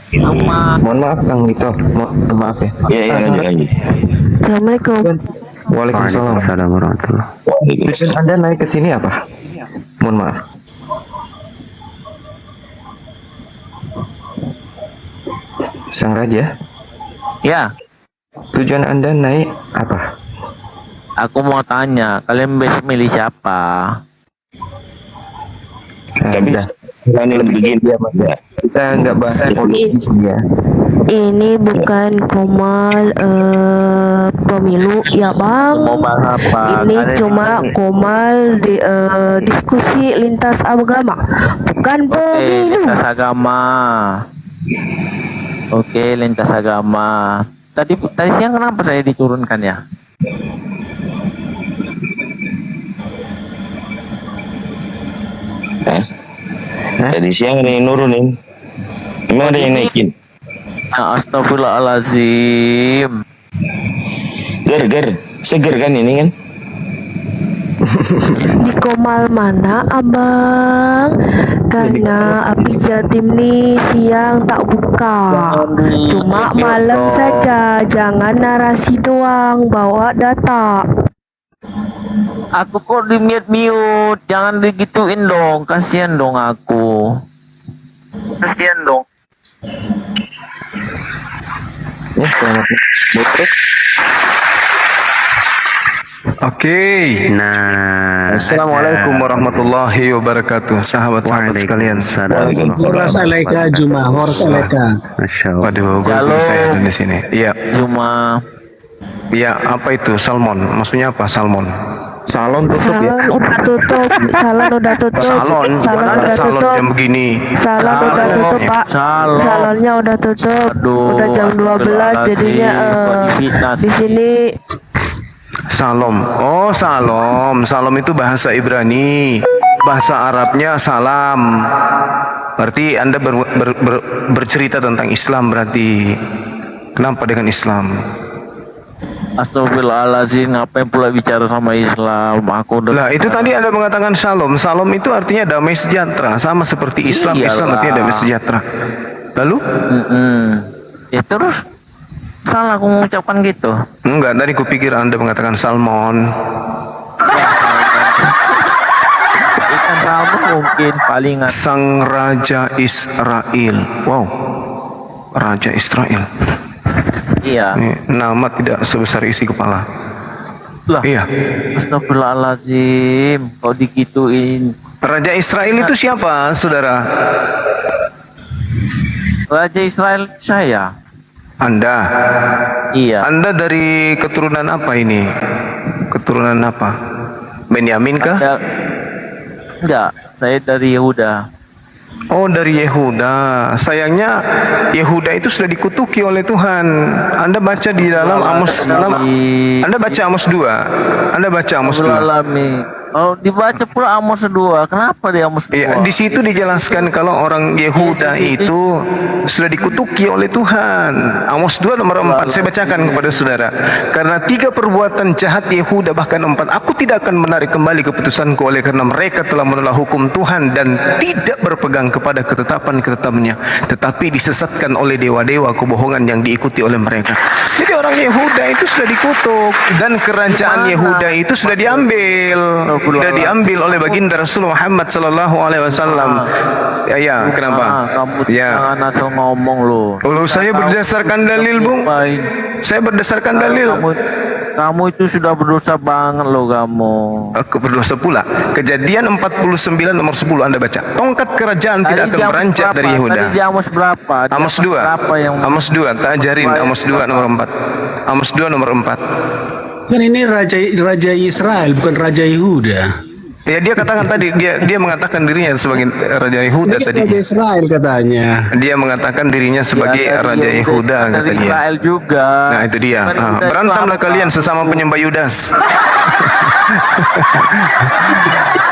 S8: Itu.
S5: Mohon maaf Kang Dito. Mohon maaf ya.
S8: Ya, lanjut.
S11: Assalamualaikum.
S5: Waalaikumsalam.
S1: Waalaikumsalam warahmatullahi.
S5: Tujuan Anda naik ke sini apa? Mohon maaf. Sang Raja,
S10: Ya,
S5: tujuan Anda naik apa?
S10: aku mau tanya, kalian besok milih siapa?
S5: Nah,
S8: Tapi
S5: udah.
S8: jangan begini ya.
S5: Kita nggak bahas politik ya.
S11: Ini bukan komal pemilu ya bang.
S10: Mau bahas apa?
S11: Ini cuma komal di diskusi lintas agama, bukan pemilu.
S10: Lintas agama. Oke, lintas agama. Tadi siang kenapa saya diturunkan ya?
S8: Hah? Tadi siang ada yang nurunin. Emang ada yang naikin?
S10: Ya, astagfirullahaladzim.
S8: Seger kan ini kan?
S11: Di Komal mana abang? Karena api Jatim nih siang tak buka, cuma malam saja. Jangan narasi doang, bawa data.
S10: Aku kok di mute, jangan digituin dong, kasihan dong aku. Kasihan dong.
S7: Ya, selamat Botrek. Oke.
S1: Nah,
S7: Assalamualaikum warahmatullahi wabarakatuh, sahabat-sahabat sekalian.
S12: Horas alaika Juma, horas alaika.
S1: Masya Allah.
S7: Waduh, guru saya ada di sini. Iya.
S10: Juma.
S7: Iya, apa itu salmon? Maksudnya apa salmon? Salon tutup ya?
S11: Salon udah tutup, salon udah tutup,
S7: Salon,
S11: salon
S7: ada
S11: udah
S7: salon
S11: tutup,
S7: jam begini.
S11: salon udah tutup pak, salonnya udah tutup, udah jam 12 jadinya di sini.
S7: Salom. Oh, salom. Salom itu bahasa Ibrani. Bahasa Arabnya salam. Berarti Anda bercerita tentang Islam berarti. Kenapa dengan Islam?
S10: Astagfirullahaladzim, ngapain pula bicara sama Islam? Aku udah.
S7: Lah, itu tadi Anda mengatakan salom. Salom itu artinya damai sejahtera, sama seperti Islam.
S10: Iyalah.
S7: Islam artinya damai sejahtera. Lalu?
S10: Ya terus salah aku mengucapkan gitu.
S7: Enggak, tadi kupikir Anda mengatakan salmon.
S10: Ikan salmon mungkin palingan.
S7: Sang Raja Israel. Wow. Raja Israel.
S10: Iya.
S7: Ini nama tidak sebesar isi kepala.
S10: Lah.
S7: Iya.
S10: Astagfirullahaladzim, kau digituin.
S7: Raja Israel itu siapa, saudara?
S10: Raja Israel saya.
S7: Anda?
S10: Iya.
S7: Anda dari keturunan apa ini? Keturunan apa? Benyamin kah?
S10: Enggak, saya dari Yehuda.
S7: Oh, dari Yehuda. Sayangnya Yehuda itu sudah dikutuki oleh Tuhan. Anda baca di dalam Amos, Anda baca Amos 2. Anda baca Amos 2.
S10: Oh, dibaca pula Amos 2. Kenapa dia Amos 2?
S7: Ya, di situ dijelaskan kalau orang Yehuda itu sudah dikutuki oleh Tuhan. Amos 2 nomor 4 saya bacakan kepada saudara. Karena 3 perbuatan jahat Yehuda, bahkan 4, aku tidak akan menarik kembali keputusanku, oleh karena mereka telah menolak hukum Tuhan dan tidak berpegang kepada ketetapan-ketetapannya, tetapi disesatkan oleh dewa-dewa kebohongan yang diikuti oleh mereka. Jadi orang Yehuda itu sudah dikutuk dan kerajaan Yehuda itu sudah diambil oleh baginda Rasul Muhammad sallallahu alaihi wasallam. Ya, kenapa?
S10: Kamu
S7: Ya.
S10: jangan asal ngomong lo.
S7: Kalau saya berdasarkan dalil, Bung. Saya berdasarkan dalil.
S10: Kamu itu sudah berdosa banget lo kamu.
S7: Aku berdosa pula. Kejadian 49 nomor 10 Anda baca. Tongkat kerajaan tidak akan beranjak dari Yehuda.
S10: Tadi di Amos berapa?
S7: Amos 2. Amos 2, tak ajarin Amos 2 nomor 4. Amos 2 nomor 4.
S12: Kan ini raja Israel, bukan raja Yehuda.
S7: Ya, dia katakan tadi, dia mengatakan dirinya sebagai raja Yehuda
S12: Ini
S7: tadi.
S12: raja Israel katanya.
S7: Dia mengatakan dirinya sebagai raja Yehuda, kata
S10: Dari
S7: dia.
S10: Israel juga.
S7: Nah, itu dia. Berantamlah kalian sesama penyembah Yudas.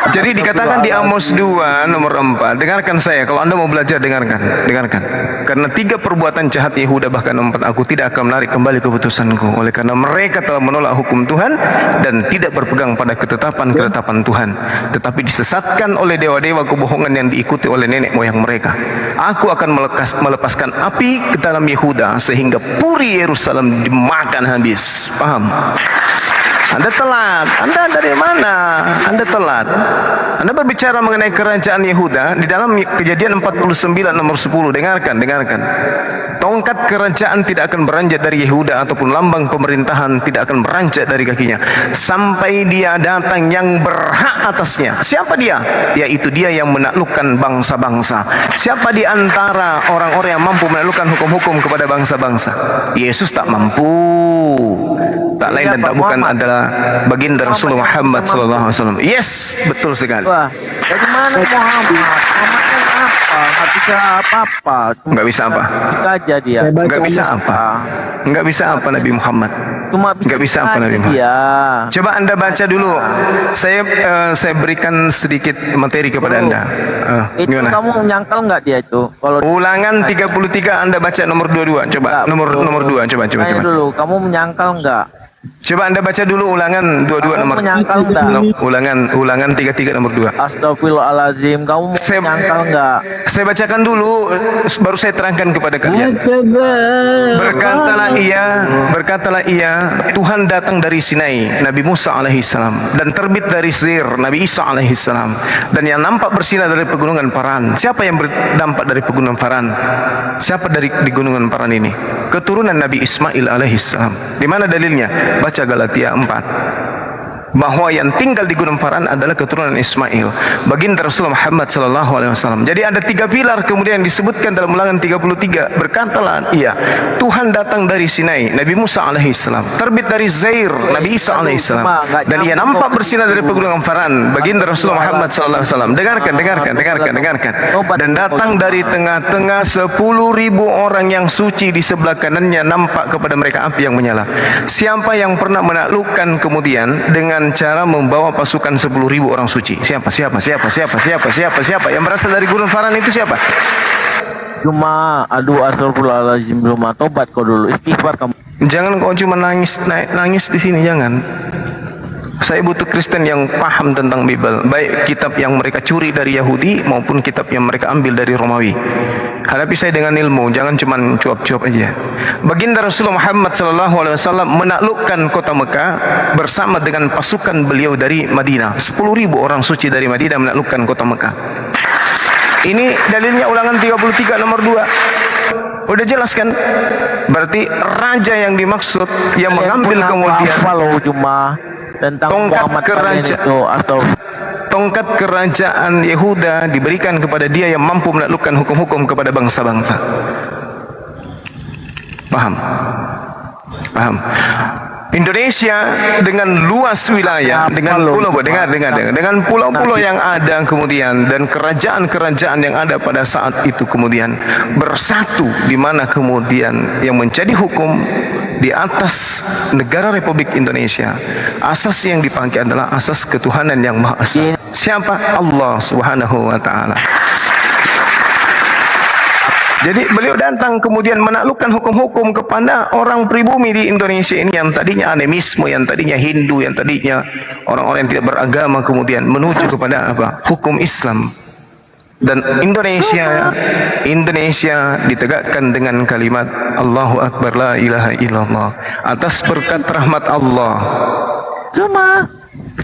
S7: Jadi dikatakan di Amos 2 nomor 4. Dengarkan saya, kalau Anda mau belajar dengarkan. Karena 3 perbuatan jahat Yehuda, bahkan 4, aku tidak akan menarik kembali keputusanku, oleh karena mereka telah menolak hukum Tuhan dan tidak berpegang pada ketetapan-ketetapan Tuhan, tetapi disesatkan oleh dewa-dewa kebohongan yang diikuti oleh nenek moyang mereka. Aku akan melepaskan api ke dalam Yehuda sehingga puri Yerusalem dimakan habis. Paham? Anda telat. Anda dari mana? Anda telat. Anda berbicara mengenai kerajaan Yehuda di dalam Kejadian 49 nomor 10. Dengarkan. Tongkat kerajaan tidak akan beranjak dari Yehuda, ataupun lambang pemerintahan tidak akan beranjak dari kakinya sampai dia datang yang berhak atasnya. Siapa dia? Yaitu dia yang menaklukkan bangsa-bangsa. Siapa di antara orang-orang yang mampu menaklukkan hukum-hukum kepada bangsa-bangsa? Yesus tak mampu. Tak lain dan tak bukan adalah baginda Rasulullah Muhammad sallallahu alaihi wasallam. Yes, betul sekali.
S10: Wah, dari mana Muhammad? Muhammad kan apa? Nggak bisa apa-apa.
S7: Nggak bisa apa?
S10: Aja dia.
S7: Nggak bisa apa? Nggak bisa apa Nabi Muhammad?
S10: Cuma bisa
S7: nggak bisa apa Nabi Muhammad?
S10: dia.
S7: Coba Anda baca dulu. Saya berikan sedikit materi kepada Anda.
S10: Itu
S7: Gimana?
S10: kamu menyangkal nggak dia itu? Kalau
S7: Ulangan 33 Anda baca nomor 22. Coba nomor 2. Coba.
S10: Tanya dulu, kamu menyangkal nggak?
S13: Coba Anda baca dulu ulangan 22 nomor.
S10: Menyangkal enggak?
S13: No, ulangan 33 nomber 2.
S10: Astagfirullahalazim, kamu menyangkal enggak?
S13: Saya bacakan dulu, baru saya terangkan kepada kalian. Berkatalah ia, Tuhan datang dari Sinai, Nabi Musa alaihissalam, dan terbit dari Zir, Nabi Isa alaihissalam, dan yang nampak bersinar dari pegunungan Paran. Siapa yang berdampak dari pegunungan Paran? Siapa dari di gunungan Paran ini? Keturunan Nabi Ismail alaihissalam. Di mana dalilnya? Baca Galatia 4. Bahwa yang tinggal di Gunung Paran adalah keturunan Ismail, baginda Rasulullah Muhammad sallallahu alaihi wasallam. Jadi ada 3 pilar kemudian disebutkan dalam ulangan 33. Berkatalah ia, Tuhan datang dari Sinai, Nabi Musa alaihissalam, terbit dari Zair, Nabi Isa alaihissalam, dan ia nampak bersinar dari pegunungan Paran, baginda Rasulullah Muhammad sallallahu alaihi wasallam. Dengarkan. Dan datang dari tengah-tengah 10.000 orang yang suci, di sebelah kanannya nampak kepada mereka api yang menyala. Siapa yang pernah menaklukkan kemudian dengan cara membawa pasukan 10.000 orang suci? Siapa yang berasal dari Gunung Paran itu siapa?
S10: Cuma astagfirullahalazim, cuma tobat kau dulu, istighfar kamu.
S13: Jangan kau cuma nangis di sini, jangan. Saya butuh Kristen yang paham tentang Bible, baik kitab yang mereka curi dari Yahudi maupun kitab yang mereka ambil dari Romawi. Hadapi saya dengan ilmu, jangan cuma cuap-cuap aja. Baginda Rasulullah Muhammad SAW menaklukkan kota Mekah bersama dengan pasukan beliau dari Madinah. 10.000 orang suci dari Madinah menaklukkan kota Mekah. Ini dalilnya ulangan 33 nomor 2. Udah jelas kan? Berarti raja yang dimaksud yang mengambil kemudian tongkat kerajaan Yehuda diberikan kepada dia yang mampu menaklukkan hukum-hukum kepada bangsa-bangsa. Paham? Indonesia dengan luas wilayah, dengan pulau, dengan pulau-pulau yang ada kemudian, dan kerajaan-kerajaan yang ada pada saat itu kemudian bersatu, di mana kemudian yang menjadi hukum di atas negara Republik Indonesia, asas yang dipakai adalah asas ketuhanan yang Maha Esa. Siapa? Allah Subhanahu wa taala. Jadi beliau datang kemudian menaklukkan hukum-hukum kepada orang pribumi di Indonesia ini yang tadinya animisme, yang tadinya Hindu, yang tadinya orang-orang yang tidak beragama, kemudian menuju kepada apa? Hukum Islam. Dan Indonesia ditegakkan dengan kalimat Allahu Akbar la ilaha illallah, atas berkat rahmat Allah.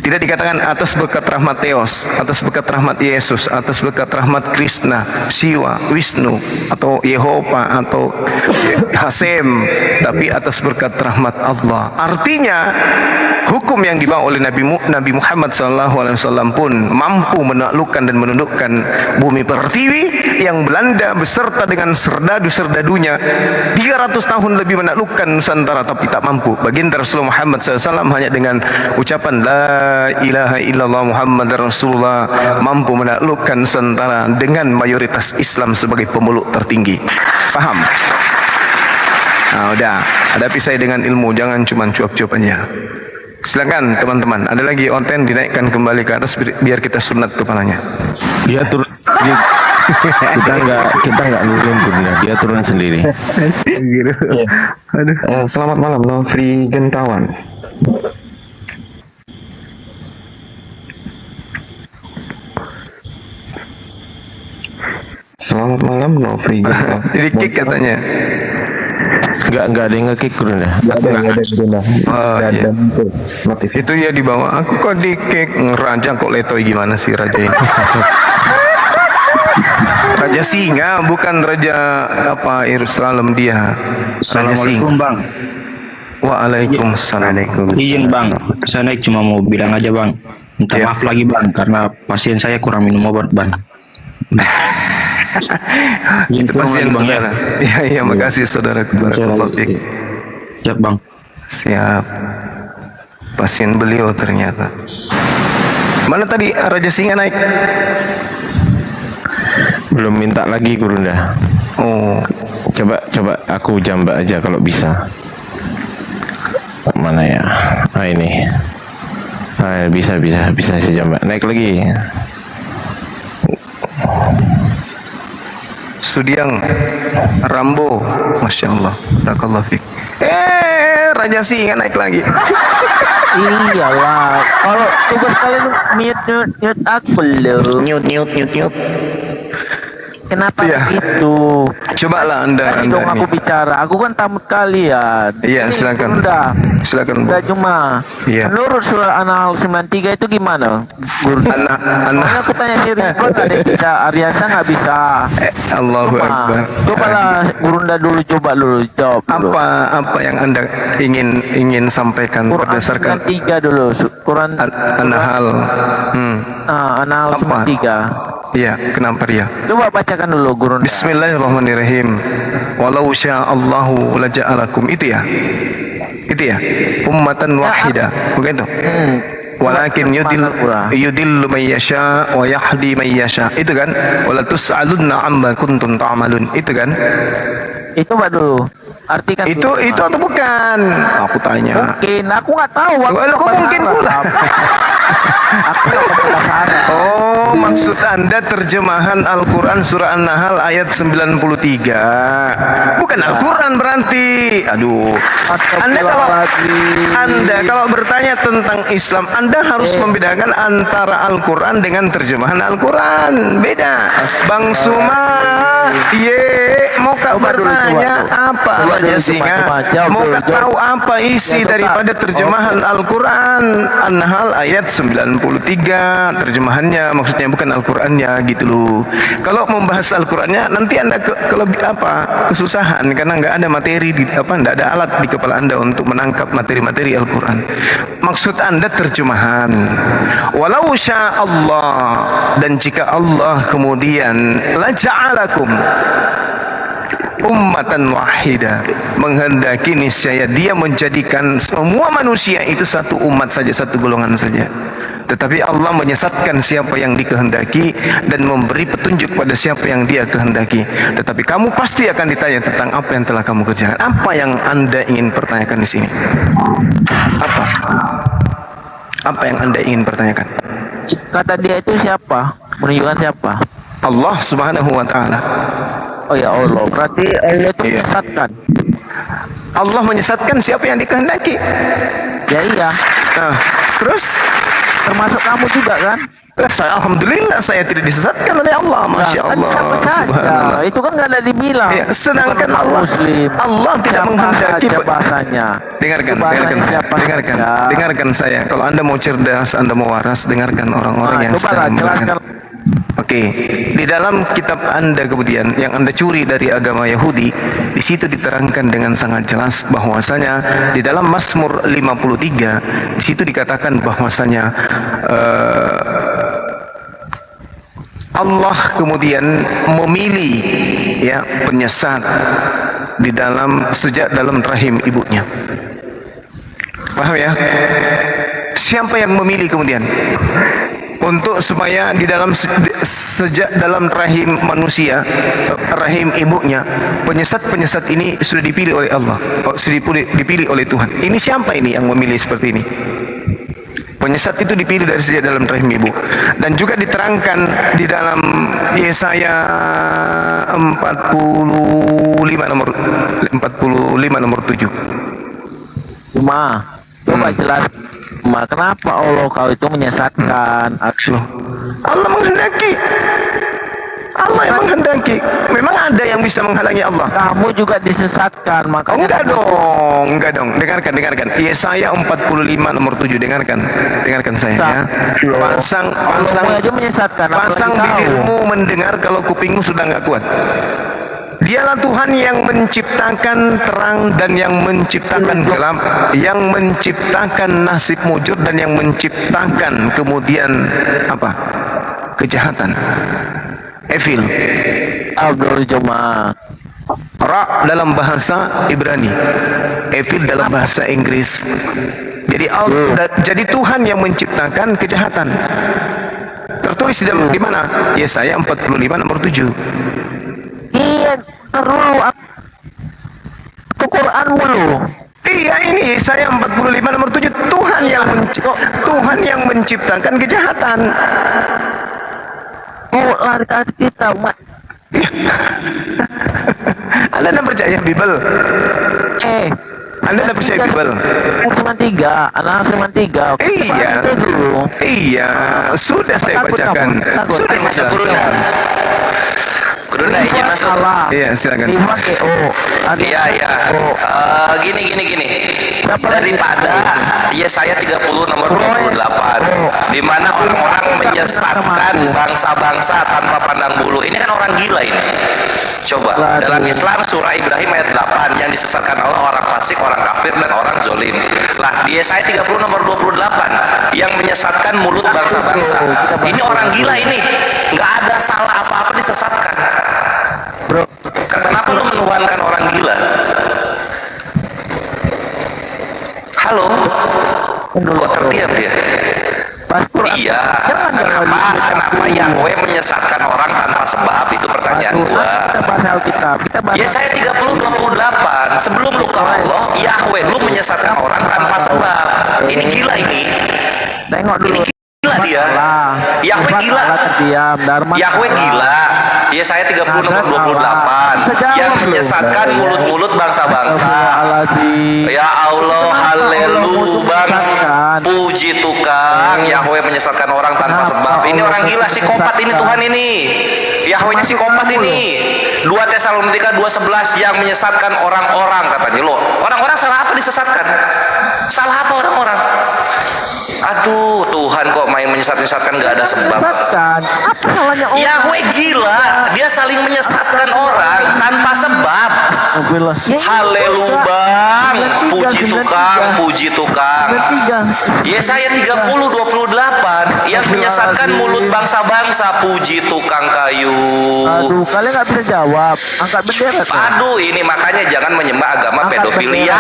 S13: Tidak dikatakan atas berkat rahmat Theos, atas berkat rahmat Yesus, atas berkat rahmat Krishna, Siwa, Wisnu, atau Yehova, atau Hasem, tapi atas berkat rahmat Allah. Artinya hukum yang dibawa oleh Nabi Muhammad SAW pun mampu menaklukkan dan menundukkan bumi pertiwi yang Belanda beserta dengan serdadu-serdadunya 300 tahun lebih menaklukkan Nusantara, tapi tak mampu. Baginda Rasulullah Muhammad SAW hanya dengan ucapan la ilaha illallah Muhammad Rasulullah mampu menaklukkan Nusantara dengan mayoritas Islam sebagai pemeluk tertinggi. Paham? Nah, udah, hadapi saya dengan ilmu, jangan cuma cuap-cuap aja. Silakan teman-teman, ada lagi onten dinaikkan kembali ke atas biar kita sunat kepalanya.
S3: Dia turun sendiri. kita nggak nurun dia turun sendiri.
S5: Selamat malam Nofri Gentawan. Selamat malam Nofri Gentawan.
S13: Jadi kick katanya.
S3: Enggak ada yang nge-kick Gurunda.
S13: Itu ya di bawah. Aku kok di kick, raja kok letoy, gimana sih raja ini? Raja Singa, bukan raja apa Yerusalem dia. Raja Singa.
S14: Bang.
S13: Waalaikumsalam.
S14: Izin Bang, saya naik cuma mau bilang aja Bang. Minta maaf lagi Bang, karena pasien saya kurang minum obat Bang.
S13: Itu pasien Bang ya. Iya, makasih saudara.
S14: Siap Bang.
S13: Siap. Pasien beliau ternyata. Mana tadi Raja Singa naik?
S3: Belum minta lagi Gurunda.
S13: Oh,
S3: coba aku jambak aja kalau bisa. Mana ya? Ah ini. Ah, bisa saya jambak. Naik lagi.
S13: Sudiang Rambo, Masya Allah, barakallahu fiik. Raja Singa naik lagi.
S10: Iyalah, kalau tugas kalian mute aku loh.
S13: Nyut.
S10: Kenapa
S13: Iya.
S10: begitu?
S13: Coba lah Anda.
S10: Kasih dong aku bicara. Aku kan tamu kalian.
S13: Iya,
S10: Ini
S13: silakan. Silakan, Bu.
S10: Udah cuma.
S13: Iya.
S10: Menurut surah An-Nahl 93 itu gimana? Guru. Soalnya aku tanya si Ridwan ada yang bisa, Aryansa nggak bisa.
S13: Allahu Akbar.
S10: Coba lah Gurunda dulu jawab dulu.
S13: Apa yang Anda ingin sampaikan berdasarkan
S10: 93 dulu. Quran
S13: An-Nahl.
S10: An-Nahl 93.
S13: Iya, kenapa dia?
S10: Coba bacakan dulu Gurunda.
S13: Bismillahirrahmanirrahim. Walau sya'allahu laja'alakum, itu ya. Ummatan wahidah. Bukan itu? Walakin yudillu man yasha wa yahdi man yasha. Itu kan? Wala tus'alunna amma kuntum ta'malun. Itu kan?
S10: Itu Pak dulu. Artikan
S13: itu atau bukan? Aku tanya.
S10: Mungkin aku nggak tahu.
S13: Kok mungkin pula?
S10: Aku nggak pakai bahasa Arab.
S13: Oh, maksud Anda terjemahan Al-Quran surah An-Nahl ayat 93. Bukan Al-Quran berarti. Aduh. Anda kalau bertanya tentang Islam, Anda harus membedakan antara Al-Quran dengan terjemahan Al-Quran. Beda. Bang Suma, mau kak bertanya apa Raja Singa? Mau kak tahu apa isi daripada terjemahan Al-Quran An-Nahl ayat 93, terjemahannya maksudnya bukan Al-Qurannya gitu loh. Kalau membahas Al-Qurannya nanti Anda kesusahan karena nggak ada materi nggak ada alat di kepala Anda untuk menangkap materi-materi Al-Quran. Maksud Anda terjemahan. Walau sya Allah, dan jika Allah kemudian la ja'alakum ummatan wahida, menghendaki niscaya dia menjadikan semua manusia itu satu umat saja, satu golongan saja. Tetapi Allah menyesatkan siapa yang dikehendaki dan memberi petunjuk pada siapa yang dia kehendaki. Tetapi kamu pasti akan ditanya tentang apa yang telah kamu kerjakan. Apa yang Anda ingin pertanyakan di sini? Apa yang Anda ingin pertanyakan?
S10: Kata dia itu siapa? Menunjukkan siapa?
S13: Allah Subhanahu wa taala.
S10: Oh ya Allah, berarti Allah itu menyesatkan.
S13: Allah menyesatkan siapa yang dikehendaki.
S10: Ya iya.
S13: Nah, terus
S10: termasuk kamu juga kan?
S13: Alhamdulillah saya tidak disesatkan oleh Allah. Masya Allah.
S10: Subhanallah. Itu kan nggak ada dibilang.
S13: Ya, sedangkan Allah tidak menghendaki
S10: bahasanya.
S13: Dengarkan saya. Kalau Anda mau cerdas, Anda mau waras, dengarkan orang-orang yang sedang jelaskan. Oke, di dalam kitab Anda kemudian yang Anda curi dari agama Yahudi, di situ diterangkan dengan sangat jelas bahwasanya di dalam Mazmur 53 di situ dikatakan bahwasanya Allah kemudian memilih penyesat di dalam sejak dalam rahim ibunya. Paham ya? Siapa yang memilih kemudian? Untuk supaya di dalam sejak dalam rahim manusia, rahim ibunya, penyesat ini sudah dipilih oleh Allah, sudah dipilih oleh Tuhan. Ini siapa ini yang memilih seperti ini? Penyesat itu dipilih dari sejak dalam rahim ibu. Dan juga diterangkan di dalam Yesaya 45 nomor 7.
S10: Coba jelas. Kenapa Allah kau itu menyesatkan aku?
S13: Allah menghendaki. Allah yang menghendaki. Memang ada yang bisa menghalangi Allah.
S10: Kamu juga disesatkan, makanya.
S13: Enggak dong. Dengarkan. Yesaya 45 nomor 7. Dengarkan saya ya. Pasang bibirmu mendengar kalau kupingmu sudah enggak kuat. Dialah Tuhan yang menciptakan terang dan yang menciptakan gelap, yang menciptakan nasib mujur dan yang menciptakan kemudian kejahatan. Evil.
S10: Abdul Juma.
S13: Ra dalam bahasa Ibrani, evil dalam bahasa Inggris. Jadi Tuhan yang menciptakan kejahatan. Tertulis di mana? Yesaya 45 nomor 7.
S10: Iya, terlalu itu Quran mulu.
S13: Iya, ini Yesaya 45 nomor 7. Tuhan yang menciptakan kejahatan.
S10: Oh, lari ke kita, Mak.
S13: Anda tidak percaya Bible? Anda tidak percaya Bible?
S10: Cuma 3, anak cuma 3.
S13: Iya. Iya, sudah saya bacakan. Sudah saya bacakan.
S15: Guru izin masuk.
S13: Iya, silakan.
S15: Iya, iya. Gini. Daripada ya saya 30 nomor 28. Di mana orang-orang menyesatkan bangsa-bangsa tanpa pandang bulu. Ini kan orang gila ini. Coba, dalam Islam surah Ibrahim ayat 8 yang disesatkan Allah orang fasik, orang kafir dan orang zolim. Lah, di Yesaya 30 nomor 28 yang menyesatkan mulut bangsa-bangsa. Ini orang gila ini. Nggak ada salah apa-apa disesatkan. Bro, kenapa lu menuhankan orang gila? Halo? Kok terdiam dia? Iya, kenapa Yahweh menyesatkan orang tanpa sebab? Itu pertanyaan gua. Ya saya 30:28. Sebelum lu ke Allah, Yahweh lu menyesatkan orang tanpa sebab. Ini gila ini.
S10: Tengok dulu.
S15: Ini gila dia. Yahweh gila. Yahweh gila. Ya saya 30 nomor 28 yang menyesatkan mulut-mulut bangsa-bangsa. Ya Allah, haleluya, puji tukang. Yahweh menyesatkan orang tanpa sebab. Ini orang gila, psikopat ini Tuhan ini. Yahwehnya psikopat ini. 2 Tesalonika 2:11 yang menyesatkan orang-orang katanya. Loh, orang-orang salah apa disesatkan? Salah apa orang-orang? Aduh, Tuhan kok main menyesatkan nggak ada sebab.
S10: Apa salahnya orang?
S15: Yahweh gila, dia saling menyesatkan orang tanpa sebab. Haleluya, bang, puji tukang. Yesaya 30:28 yang menyesatkan mulut bangsa-bangsa, puji tukang kayu.
S10: Aduh, kalian nggak bisa jawab. Angkat bendera.
S15: Aduh, ini makanya jangan menyembah agama pedofilia,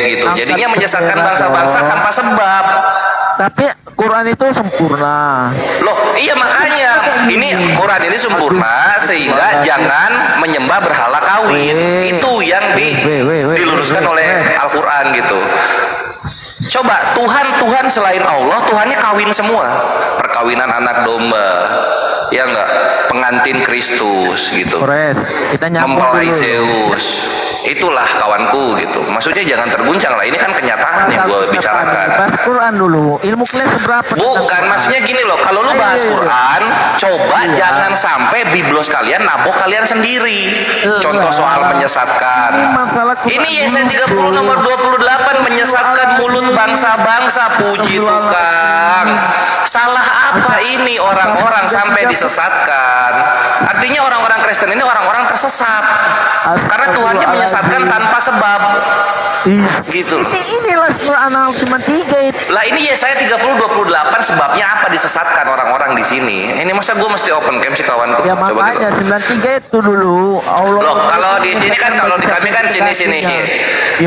S15: gitu. Jadinya menyesatkan bangsa-bangsa tanpa sebab.
S10: Tapi Quran itu sempurna.
S15: Loh, iya makanya ini Quran ini sempurna sehingga jangan menyembah berhala kawin. Itu yang diluruskan oleh Al-Quran gitu. Coba Tuhan selain Allah, Tuhannya kawin semua. Perkawinan anak domba, ya enggak, pengantin Kristus gitu, mempelai Zeus. Itulah kawanku gitu. Maksudnya jangan terguncang lah. Ini kan kenyataan yang gue bicarakan.
S10: Bahas Quran dulu. Ilmu kalian seberapa?
S15: Bukan, maksudnya gini loh. Kalau lu bahas Quran, coba jangan sampai biblos kalian nabok kalian sendiri. Contoh soal menyesatkan. Ini Yesaya 30 nomor 28 menyesatkan mulut bangsa-bangsa, puji tukang. Salah apa ini orang-orang sampai disesatkan? Artinya orang-orang Kristen ini orang-orang tersesat. Karena Tuhannya menyesatkan tanpa sebab. Gitu.
S10: Inilah Quran cuma 3 itu.
S15: Lah ini Yesaya 30:28 sebabnya apa disesatkan orang-orang di sini? Ini masa gue mesti open camp sih kawanku?
S10: Ya makanya 93 itu dulu. Allah.
S15: Loh, kalau di sini kan, kalau di kami kan sini.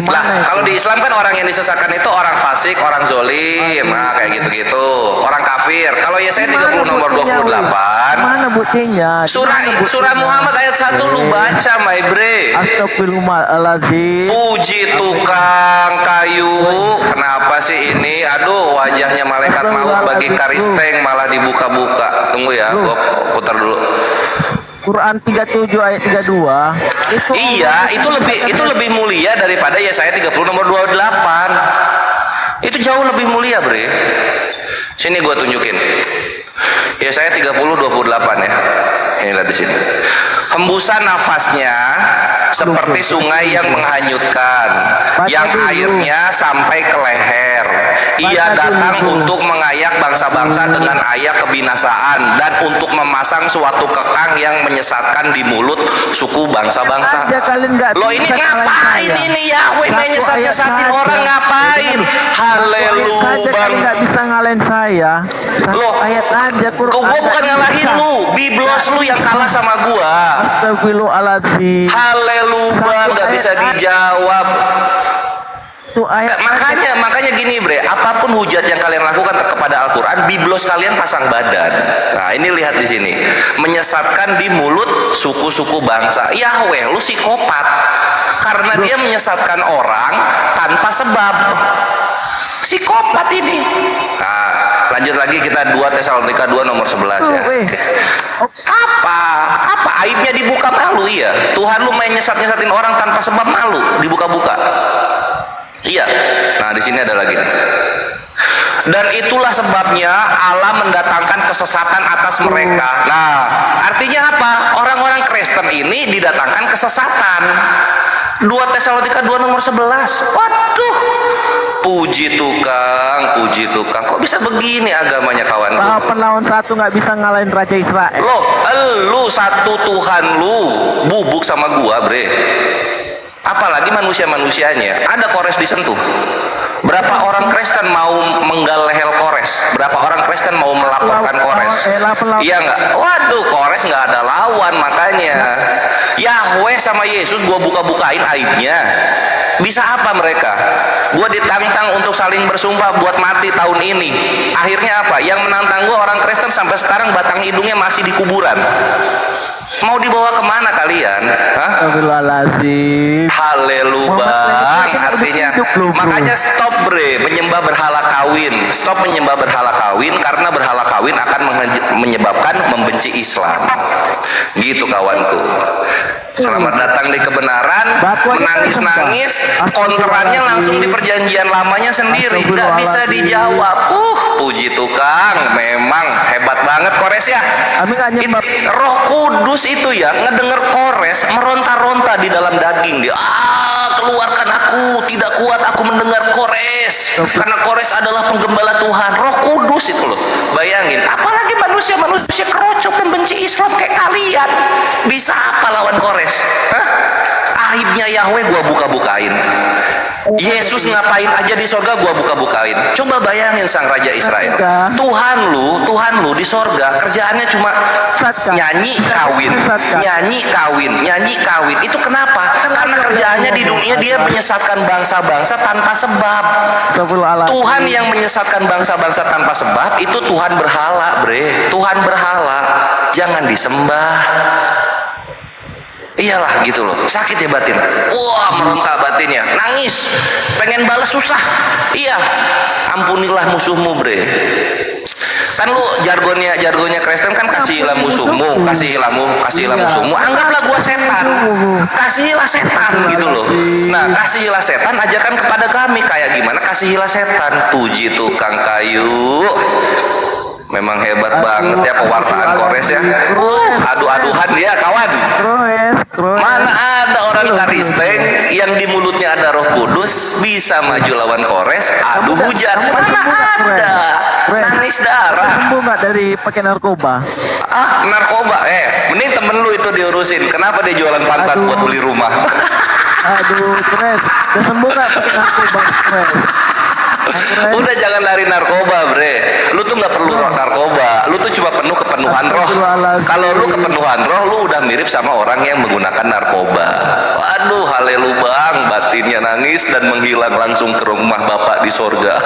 S15: Lah, kalau di Islam kan orang yang disesatkan itu orang fasik, orang zolim, nah kayak gitu-gitu, orang kafir. Kalau Yesaya 30 nomor 28,
S10: mana buktinya?
S15: Surah Muhammad ayat 1 lu baca, my bre.
S10: Astagfirullahaladzim.
S15: Puji tukang kayu. Kenapa sih ini? Aduh, wajahnya malaikat maut bagi karisteng malah dibuka-buka. Tunggu ya, gua putar dulu.
S10: Quran 37 ayat 32.
S15: Iya, itu lebih mulia daripada Yesaya 30 nomor 28. Itu jauh lebih mulia, bre. Sini gua tunjukin. Yesaya 30:28 ya. Ini lihat di sini. Hembusan nafasnya seperti sungai yang menghanyutkan, yang airnya sampai ke leher. Ia datang untuk mengayak bangsa-bangsa dengan ayak kebinasaan dan untuk memasang suatu kekang yang menyesatkan di mulut suku bangsa-bangsa. Loh, ini ngapain ini Yahweh nyesat-nyesatin orang ngapain? Haleluya, bang.
S10: Nggak bisa ngalahin saya.
S15: Loh,
S10: ayat aja Quran.
S15: Gua bukan ngalahin lu, biblos lu yang kalah sama gua.
S10: Astagfirullahaladzim.
S15: Haleluya, nggak bisa dijawab. Makanya gini bre, apapun hujat yang kalian lakukan kepada Al-Quran, biblos kalian pasang badan. Nah ini lihat di sini, menyesatkan di mulut suku-suku bangsa. Yahweh, lu psikopat, karena dia menyesatkan orang tanpa sebab. Psikopat ini. Nah, lanjut lagi kita 2 Tesalonika 2 nomor 11 ya. Apa aibnya dibuka malu? Iya, Tuhan lu main nyesat-nyesatin orang tanpa sebab malu dibuka-buka. Iya. Nah, di sini ada lagi nih. Dan itulah sebabnya Allah mendatangkan kesesatan atas mereka. Nah, artinya apa? Orang-orang Kristen ini didatangkan kesesatan. 2 Tesalonika 2 nomor 11. Waduh, puji tukang, kok bisa begini agamanya kawan?
S10: 8 lawan 1 nggak bisa ngalahin Raja Israel.
S15: Loh, lu satu Tuhan lu bubuk sama gua, bre. Apalagi manusia-manusianya. Ada Kores disentuh. Berapa orang Kristen mau menggal leher Kores? Berapa orang Kristen mau melaporkan Kores? Iya nggak? Waduh, Kores nggak ada lawan, makanya Yahweh sama Yesus gua buka-bukain aibnya. Bisa apa mereka? Gua ditantang untuk saling bersumpah buat mati tahun ini. Akhirnya apa? Yang menantang gua orang Kristen sampai sekarang batang hidungnya masih di kuburan. Mau dibawa kemana kalian?
S10: Astagfirullahaladzim.
S15: Haleluya. Artinya, makanya stop bre menyembah berhala kawin. Stop menyembah berhala kawin karena berhala kawin akan menyebabkan membenci Islam. Gitu kawanku. Selamat datang di kebenaran, menangis-nangis, konterannya langsung di perjanjian lamanya sendiri, tidak bisa dijawab. Puji tukang, memang hebat banget Kores ya. Roh Kudus itu ya, ngedenger Kores meronta-ronta di dalam daging dia. Keluarkan aku, tidak kuat aku mendengar Kores, karena Kores adalah penggembala Tuhan. Roh Kudus itu loh, bayangin. Apalagi manusia kerocok dan benci Islam kayak kalian, bisa apa lawan Kores? Hah? Aibnya Yahweh gua buka-bukain. Yesus ngapain aja di sorga gua buka-bukain. Coba bayangin sang Raja Israel. Tuhan lu di sorga kerjaannya cuma nyanyi kawin, nyanyi kawin, nyanyi kawin. Itu kenapa? Karena kerjaannya di dunia dia menyesatkan bangsa-bangsa tanpa sebab. Tuhan yang menyesatkan bangsa-bangsa tanpa sebab itu Tuhan berhala, bre. Tuhan berhala, jangan disembah. Iyalah gitu loh, sakit ya batin. Wah, meronta batinnya, nangis, pengen balas susah. Iya, ampunilah musuhmu, bre. Kan lu jargonnya Kristen kan kasihilah musuhmu, kasihilah musuhmu. Anggaplah gua setan, kasihilah setan gitu loh. Nah, kasihilah setan ajarkan kepada kami kayak gimana kasihilah setan. Puji tukang kayu. Memang hebat banget ya pewartaan Kores ya. Adu-aduhan dia kawan. Mana ada orang Kristen yang di mulutnya ada Roh Kudus bisa maju lawan Kores adu hujat? Mana ada? Nangis darah.
S10: Sembuh nggak dari pakai narkoba?
S15: Narkoba? Mending temen lu itu diurusin. Kenapa dia jualan pantat buat beli rumah?
S10: Aduh, Kores. Udah sembuh nggak pakai narkoba, Kores?
S15: Udah jangan lari narkoba, bre. Lu tuh nggak perlu narkoba. Lu tuh cuma penuh kepenuhan roh. Kalau lu kepenuhan roh, lu udah mirip sama orang yang menggunakan narkoba. Waduh, haleluya bang, batinnya nangis dan menghilang langsung ke rumah Bapak di sorga.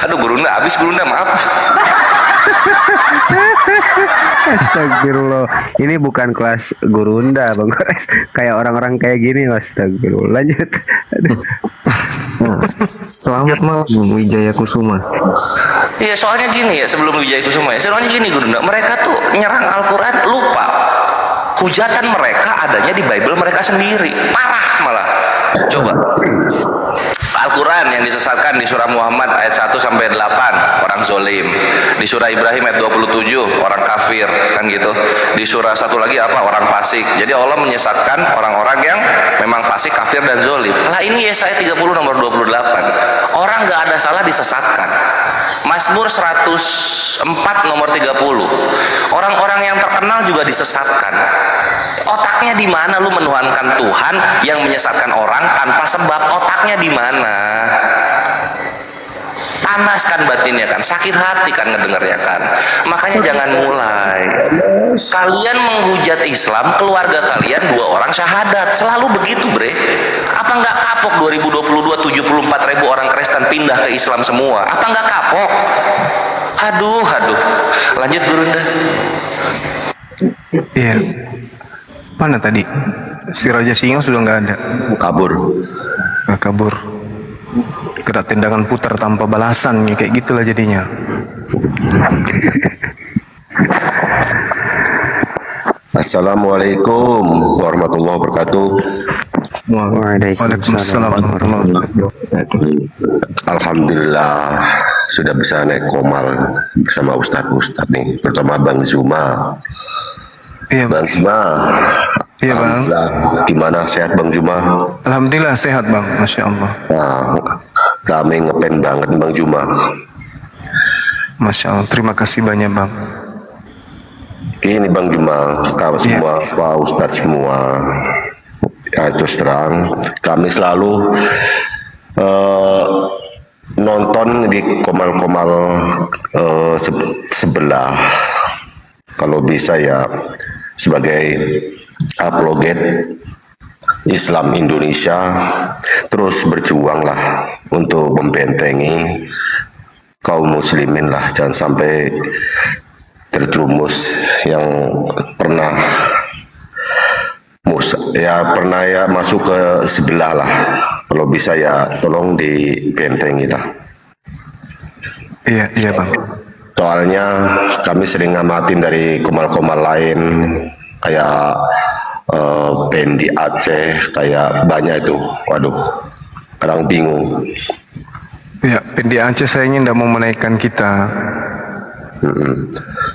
S15: Aduh, Gurunda, habis Gurunda, maaf.
S1: Astagfirullah, ini bukan kelas Gurunda Bang Kores. Kayak orang-orang kayak gini. Astagfirullah. Lanjut.
S5: Selamat malam Wijaya Kusuma.
S15: Iya, soalnya gini ya, sebelum Wijaya Kusuma ya, soalnya gini Gurunda, mereka tuh nyerang Al-Quran lupa hujatan mereka adanya di Bible mereka sendiri, parah malah. Coba Al-Quran yang disesatkan di surah Muhammad ayat 1 sampai 8 orang zolim, di surah Ibrahim ayat 27 orang kafir, kan gitu. Di surah satu lagi apa? Orang fasik. Jadi Allah menyesatkan orang-orang yang memang fasik, kafir dan zolim. Lah ini Yesaya 30 nomor 28. Orang nggak ada salah disesatkan. Mazmur 104 nomor 30. Orang-orang yang terkenal juga disesatkan. Otaknya di mana lu menuhankan Tuhan yang menyesatkan orang tanpa sebab? Otaknya di mana? Panas kan batinnya kan, sakit hati kan ngedengarnya kan. Makanya jangan mulai. Kalian menghujat Islam, keluarga kalian 2 orang syahadat, selalu begitu bre. Apa nggak kapok 2022 74.000 orang Kristen pindah ke Islam semua? Apa nggak kapok? Aduh. Lanjut Gurunda.
S13: Iya. Mana tadi? Si Raja Singa sudah nggak ada. Kabur. Gerak tendangan putar tanpa balasan, kayak gitulah jadinya.
S16: Assalamualaikum warahmatullahi wabarakatuh.
S13: Waalaikumsalam warahmatullahi wabarakatuh.
S16: Alhamdulillah sudah bisa naik komal bersama Ustadz nih, terutama Bang Zuma.
S13: Iya,
S16: Bang Zuma.
S13: Iya, Bang.
S16: Gimana, sehat Bang Zuma?
S13: Alhamdulillah sehat, Bang. Masya Allah.
S16: Nah, kami ngepen banget Bang Zuma.
S13: Masya Allah. Terima kasih banyak, Bang.
S16: Ini Bang Zuma, kawan semua, Pak Ustadz semua. Ya, terus terang, kami selalu nonton di komal-komal sebelah. Kalau bisa ya sebagai apologet Islam Indonesia, terus berjuanglah untuk membentengi kaum muslimin lah, jangan sampai terjerumus yang pernah masuk ke sebelah lah. Kalau bisa ya tolong dibentengi lah.
S13: Iya Bang.
S16: Soalnya kami sering ngamatin dari komal-komal lain kayak band di Aceh, kayak banyak itu. Waduh, kadang bingung.
S13: Ya, band di Aceh sayangnya tidak mau menaikkan kita.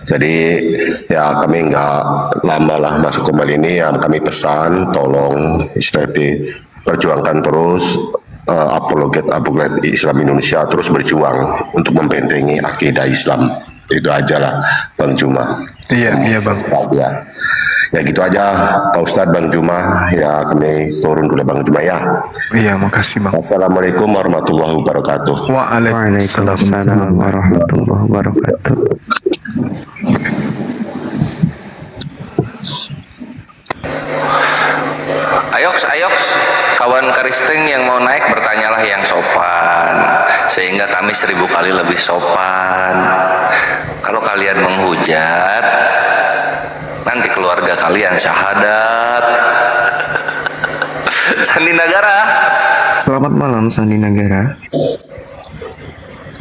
S16: Jadi ya kami nggak lama lah masuk komal ini, ya kami pesan tolong istilahnya perjuangkan terus apologet Islam Indonesia, terus berjuang untuk membentengi akidah Islam. Itu aja lah Bang Zuma.
S13: Iya Bang.
S16: Ya gitu aja Pak Ustadz, Bang Zuma. Ya kami turun dulu Bang Zuma ya.
S13: Iya, makasih Bang.
S16: Assalamualaikum warahmatullahi wabarakatuh.
S13: Waalaikumsalam
S1: warahmatullahi wabarakatuh.
S15: Ayoks, kawan karisting yang mau naik bertanyalah yang sopan, sehingga kami 1000 kali lebih sopan. Kalau kalian menghujat, nanti keluarga kalian syahadat. Sandi Nagara.
S5: Selamat malam Sandi Nagara.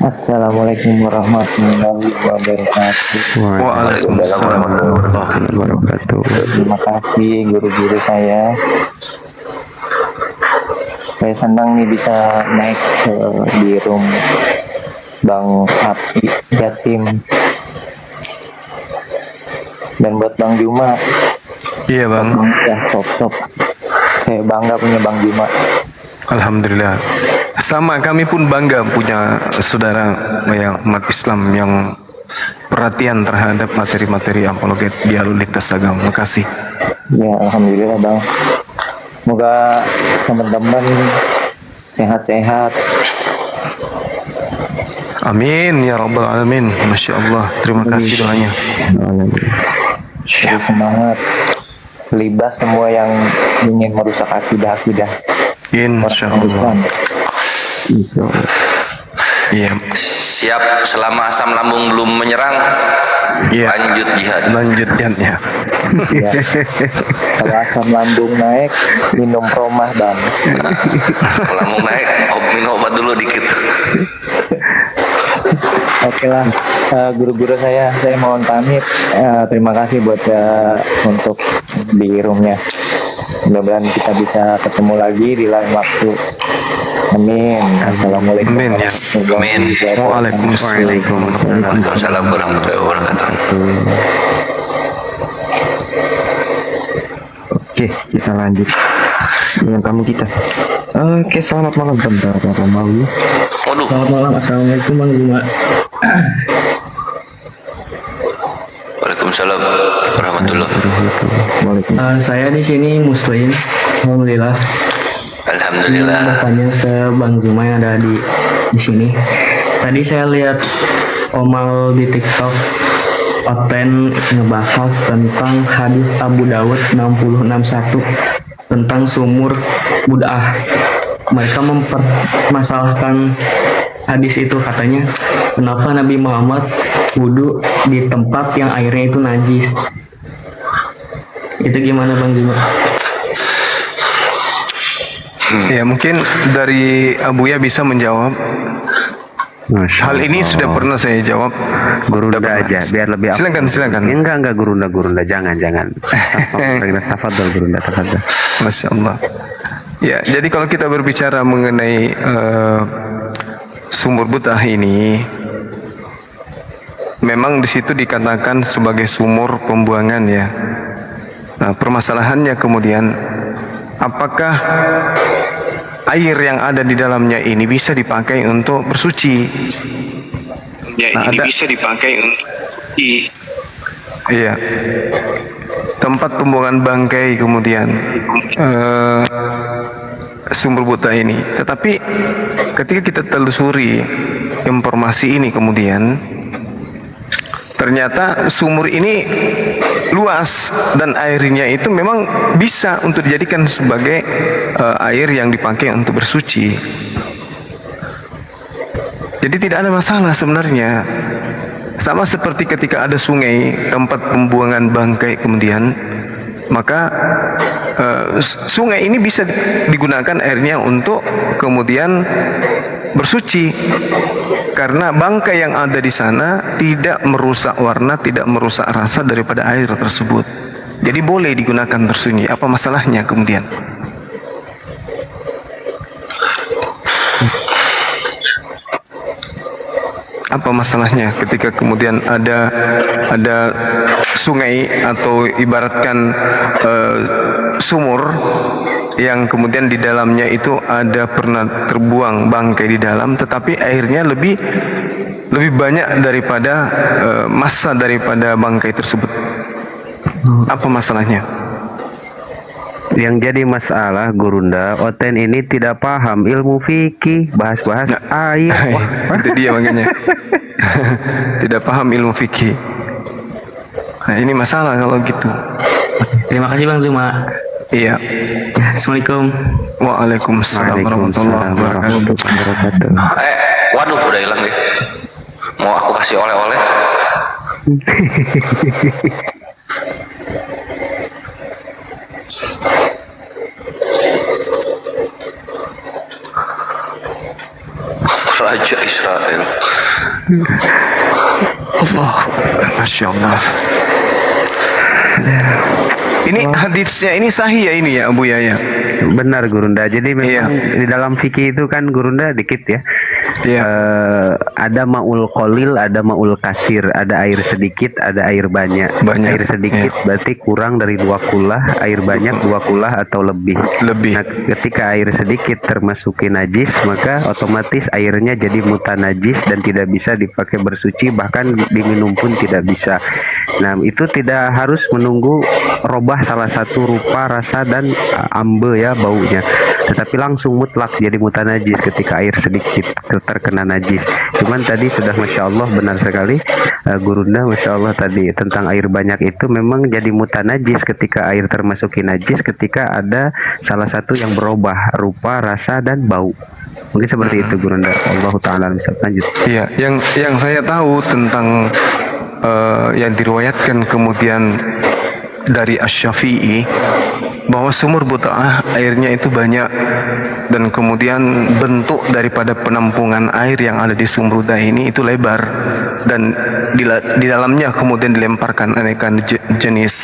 S17: Assalamualaikum warahmatullahi wabarakatuh.
S1: Waalaikumsalam warahmatullahi wabarakatuh.
S17: Terima kasih guru-guru saya. Saya senang nih bisa naik di room Bang Api Jatim. Dan buat Bang Juma.
S13: Iya Bang.
S17: Ya, top. Saya bangga punya Bang Juma.
S13: Alhamdulillah. Sama, kami pun bangga punya saudara yang umat Islam yang perhatian terhadap materi-materi apologet dialog lintas agama. Makasih.
S17: Ya, alhamdulillah Bang. Semoga teman-teman sehat-sehat.
S13: Amin ya rabbal alamin. Masya Allah. Terima kasih doanya.
S17: Semangat. Libas semua yang ingin merusak akidah-akidah.
S13: Insya Allah.
S15: Iya. Siap, selama asam lambung belum menyerang, lanjut jihad.
S13: Lanjut jihadnya.
S17: Ya. Kalau asam lambung naik, minum promah Bang.
S15: Asam lambung naik, minum obat dulu dikit.
S17: Oke lah, guru-guru saya mohon pamit. Terima kasih buat untuk di roomnya. Mudah-mudahan kita bisa ketemu lagi di lain waktu. Amin. Assalamualaikum.
S13: Amin ya.
S15: Amin. Waalaikumsalam warahmatullahi wabarakatuh.
S5: Oke, kita lanjut dengan tamu kita. Oke, selamat malam Bapak Mawi.
S18: Selamat malam, assalamualaikum Bang Juma.
S15: Waalaikumsalam warahmatullahi
S18: wabarakatuh. Saya di sini Muslim, alhamdulillah.
S15: Alhamdulillah.
S18: Bertanya ke Bang Zuma yang ada di sini. Tadi saya lihat Omal di TikTok konten ngebahas tentang hadis Abu Dawud 6061 tentang sumur Bud'ah. Mereka mempermasalahkan hadis itu, katanya kenapa Nabi Muhammad wudhu di tempat yang airnya itu najis. Itu gimana Bang Zuma?
S13: Ya, mungkin dari Abuya bisa menjawab. Hal ini sudah pernah saya jawab.
S1: Gurunda aja biar lebih
S13: silakan.
S1: Enggak gurunda jangan. Tafadhol Gurunda, tafadhol.
S13: Masya Allah. Ya, jadi kalau kita berbicara mengenai sumur But'ah ini, memang di situ dikatakan sebagai sumur pembuangan ya. Nah, permasalahannya kemudian, apakah air yang ada di dalamnya ini bisa dipakai untuk bersuci?
S6: Ya, ini bisa dipakai untuk
S13: Iya. Tempat pembuangan bangkai kemudian sumber But'ah ini. Tetapi ketika kita telusuri informasi ini kemudian ternyata sumur ini luas dan airnya itu memang bisa untuk dijadikan sebagai air yang dipakai untuk bersuci. Jadi tidak ada masalah sebenarnya. Sama seperti ketika ada sungai, tempat pembuangan bangkai kemudian, maka sungai ini bisa digunakan airnya untuk kemudian bersuci, karena bangkai yang ada di sana tidak merusak warna, tidak merusak rasa daripada air tersebut. Jadi boleh digunakan bersuci. Apa masalahnya kemudian? Apa masalahnya ketika kemudian ada sungai atau ibaratkan sumur yang kemudian di dalamnya itu ada pernah terbuang bangkai di dalam, tetapi airnya lebih banyak daripada massa daripada bangkai tersebut. Apa masalahnya?
S1: Yang jadi masalah Gurunda, Oten ini tidak paham ilmu fikih, bahas-bahas air.
S13: Itu dia makanya. Tidak paham ilmu fikih. Nah, ini masalah kalau gitu.
S18: Terima kasih Bang Zuma.
S13: Iya.
S18: Assalamualaikum.
S13: Waalaikumsalam warahmatullahi wabarakatuh.
S15: Waduh, udah hilang deh. Mau aku kasih oleh-oleh? Raja Israel.
S13: Allah, Masya Allah. Ini hadisnya ini sahih ya ini ya Abu Yaya.
S1: Benar Gurunda. Jadi memang di dalam fikih itu kan Gurunda dikit ya. Ada ma'ul qalil, ada ma'ul kasir, ada air sedikit, ada air banyak. Air sedikit berarti kurang dari 2 kulah, air banyak 2 kulah atau lebih. Nah, ketika air sedikit termasuki najis, maka otomatis airnya jadi mutanajis dan tidak bisa dipakai bersuci, bahkan diminum pun tidak bisa. Nah, itu tidak harus menunggu robah salah satu rupa, rasa dan ambe ya baunya, tetapi langsung mutlak jadi mutanajis ketika air sedikit terkena najis. Cuman tadi sudah Masya Allah benar sekali Gurunda, Masya Allah tadi tentang air banyak itu memang jadi mutanajis ketika air termasuki najis ketika ada salah satu yang berubah rupa, rasa dan bau. Mungkin seperti itu Gurunda. Allah Ta'ala bisa lanjut.
S13: Iya, yang saya tahu tentang yang diriwayatkan kemudian dari Asy-Syafi'i bahwa sumur But'ah airnya itu banyak, dan kemudian bentuk daripada penampungan air yang ada di sumur But'ah ini itu lebar, dan di dalamnya kemudian dilemparkan aneka jenis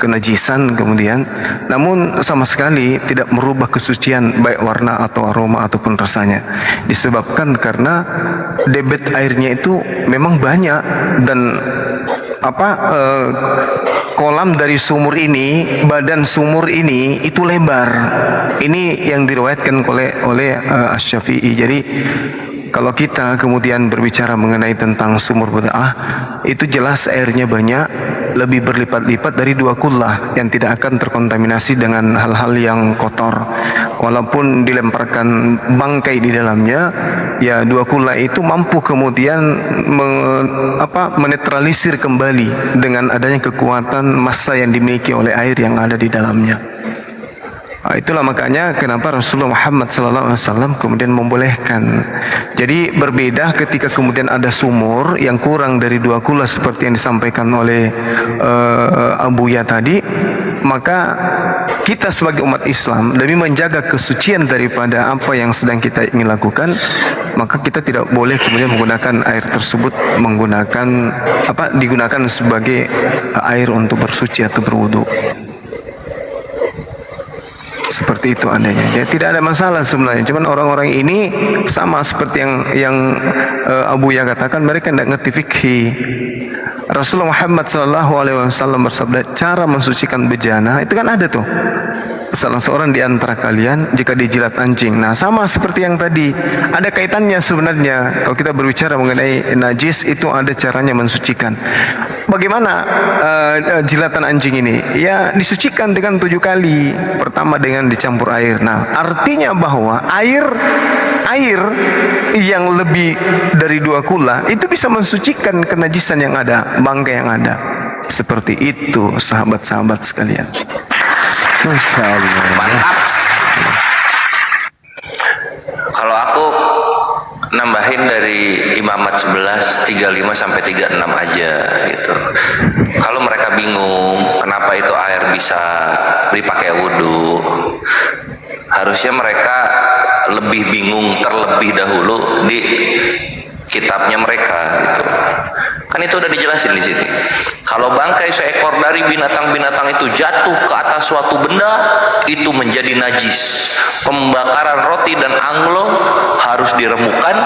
S13: kenajisan kemudian, namun sama sekali tidak merubah kesucian baik warna atau aroma ataupun rasanya, disebabkan karena debit airnya itu memang banyak, dan kolam dari sumur ini, badan sumur ini itu lebar. Ini yang diriwayatkan oleh Asy-Syafi'i. Jadi kalau kita kemudian berbicara mengenai tentang sumur But'ah, itu jelas airnya banyak, lebih berlipat-lipat dari 2 kullah yang tidak akan terkontaminasi dengan hal-hal yang kotor. Walaupun dilemparkan bangkai di dalamnya, ya 2 kullah itu mampu kemudian menetralisir kembali dengan adanya kekuatan massa yang dimiliki oleh air yang ada di dalamnya. Itulah makanya kenapa Rasulullah Muhammad SAW kemudian membolehkan. Jadi berbeda ketika kemudian ada sumur yang kurang dari 2 kullah seperti yang disampaikan oleh Abu Ya tadi, maka kita sebagai umat Islam demi menjaga kesucian daripada apa yang sedang kita ingin lakukan, maka kita tidak boleh kemudian menggunakan air tersebut digunakan sebagai air untuk bersuci atau berwudu. Seperti itu adanya. Ya, tidak ada masalah sebenarnya. Cuman orang-orang ini sama seperti yang Abu Ya katakan, mereka tidak ngerti fikih. Rasulullah Muhammad SAW bersabda, cara mensucikan bejana itu kan ada tuh. Salah seorang di antara kalian jika dijilat anjing. Nah, sama seperti yang tadi, ada kaitannya sebenarnya. Kalau kita berbicara mengenai najis, itu ada caranya mensucikan. Bagaimana jilatan anjing ini? Ya, disucikan dengan 7 kali. Pertama dengan dicampur air. Nah, artinya bahwa air yang lebih dari 2 kula itu bisa mensucikan kenajisan yang ada, bangkai yang ada. Seperti itu, sahabat-sahabat sekalian.
S1: Masya Allah.
S15: Mantap. Kalau aku nambahin dari imamat 11 35 sampai 36 aja gitu. Kalau mereka bingung kenapa itu air bisa dipakai wudhu, harusnya mereka lebih bingung terlebih dahulu di kitabnya mereka gitu. Kan itu udah dijelasin di sini. Kalau bangkai seekor dari binatang-binatang itu jatuh ke atas suatu benda, itu menjadi najis. Pembakaran roti dan anglo harus diremukan,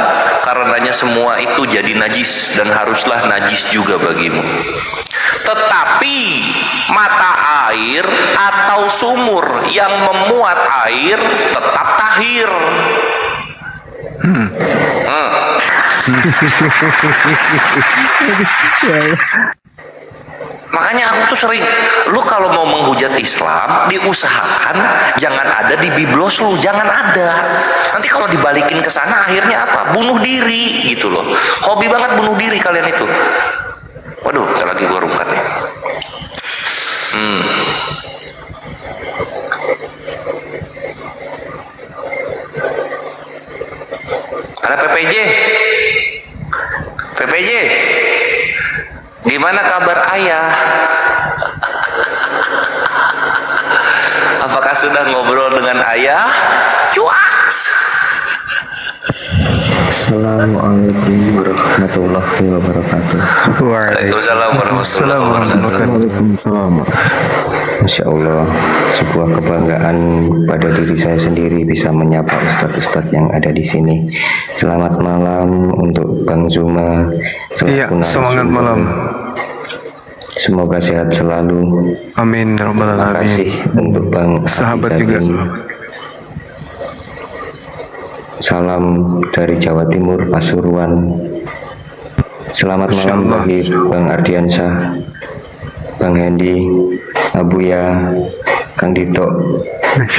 S15: karenanya semua itu jadi najis dan haruslah najis juga bagimu. Tetapi mata air atau sumur yang memuat air tetap tahir. Makanya aku tuh sering, lu kalau mau menghujat Islam, diusahakan jangan ada di biblos lu, jangan ada. Nanti kalau dibalikin ke sana akhirnya apa? Bunuh diri gitu loh. Hobi banget bunuh diri kalian itu. Waduh, bentar lagi gua rungkat nih. Ada PPJ. Gimana kabar ayah? Apakah sudah ngobrol dengan ayah? Cuaks.
S17: Assalamualaikum warahmatullahi wabarakatuh.
S15: Waalaikumsalam warahmatullahi wabarakatuh.
S17: Waalaikumsalam. Masya Allah, sebuah kebanggaan pada diri saya sendiri bisa menyapa ustadz-ustadz yang ada di sini. Selamat malam untuk Bang Zuma.
S13: Iya, semangat malam.
S17: Semoga sehat selalu.
S13: Amin.
S17: Terima kasih untuk Bang
S13: sahabat juga.
S17: Salam dari Jawa Timur, Pasuruan. Selamat malam bagi Bang Ardiansyah, Bang Hendy, Abu Ya, Kang Dito.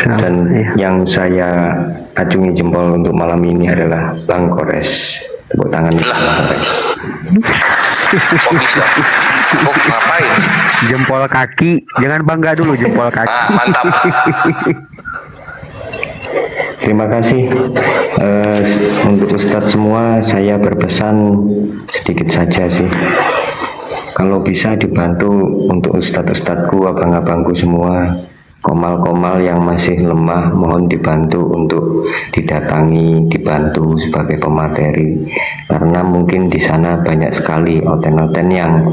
S17: Dan yang saya acungi jempol untuk malam ini adalah Bang Kores. Tepuk tangan Bang Kores.
S15: Kok bisa? Kok ngapain?
S1: Jempol kaki, jangan bangga dulu jempol kaki.
S15: Mantap.
S17: Terima kasih untuk Ustadz semua. Saya berpesan sedikit saja sih. Kalau bisa dibantu untuk ustadz-ustadzku, abang-abangku semua, komal-komal yang masih lemah, mohon dibantu untuk didatangi, dibantu sebagai pemateri. Karena mungkin di sana banyak sekali oten-oten yang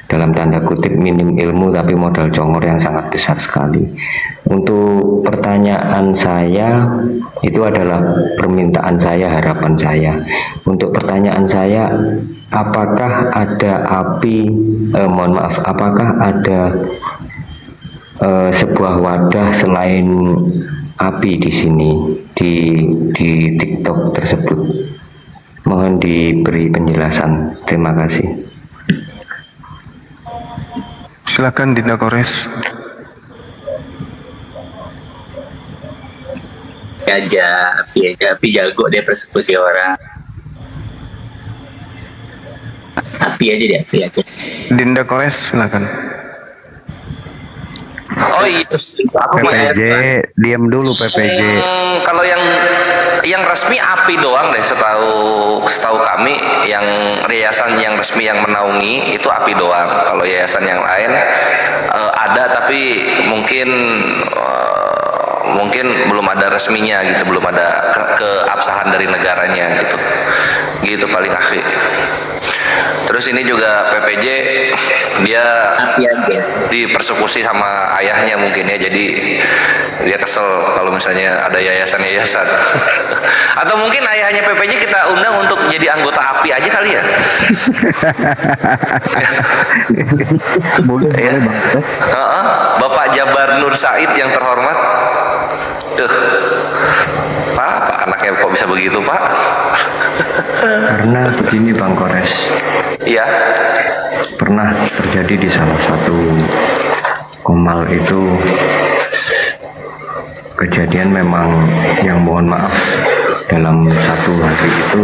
S17: dalam tanda kutip minim ilmu tapi modal congor yang sangat besar sekali. Untuk pertanyaan saya, itu adalah permintaan saya, harapan saya. Untuk pertanyaan saya, apakah ada apakah ada sebuah wadah selain api di sini di TikTok tersebut? Mohon diberi penjelasan. Terima kasih.
S13: Silakan Dinda Kores.
S19: Api jago deh persekusi orang. Api aja.
S13: Dinda Kores, silakan.
S15: Oh iya,
S1: PPJ, diam dulu PPJ.
S15: Kalau yang resmi api doang deh, setahu kami, yang yayasan yang resmi yang menaungi itu api doang. Kalau yayasan yang lain ada tapi mungkin belum ada resminya gitu, belum ada keabsahan dari negaranya gitu paling akhir. Terus ini juga PPJ Dia
S19: Api aja.
S15: dipersekusi sama ayahnya mungkin ya, jadi dia kesel kalau misalnya ada yayasan-yayasan. Atau mungkin ayahnya PP-nya kita undang untuk jadi anggota API aja kali ya.
S5: Boleh Bang.
S15: Bapak Jabar Nur Said yang terhormat. Tuh, Pak, anaknya kok bisa begitu, Pak?
S1: Karena begini Bang Kores,
S15: Iya.
S1: pernah terjadi di salah satu komal itu kejadian memang yang mohon maaf dalam satu hari itu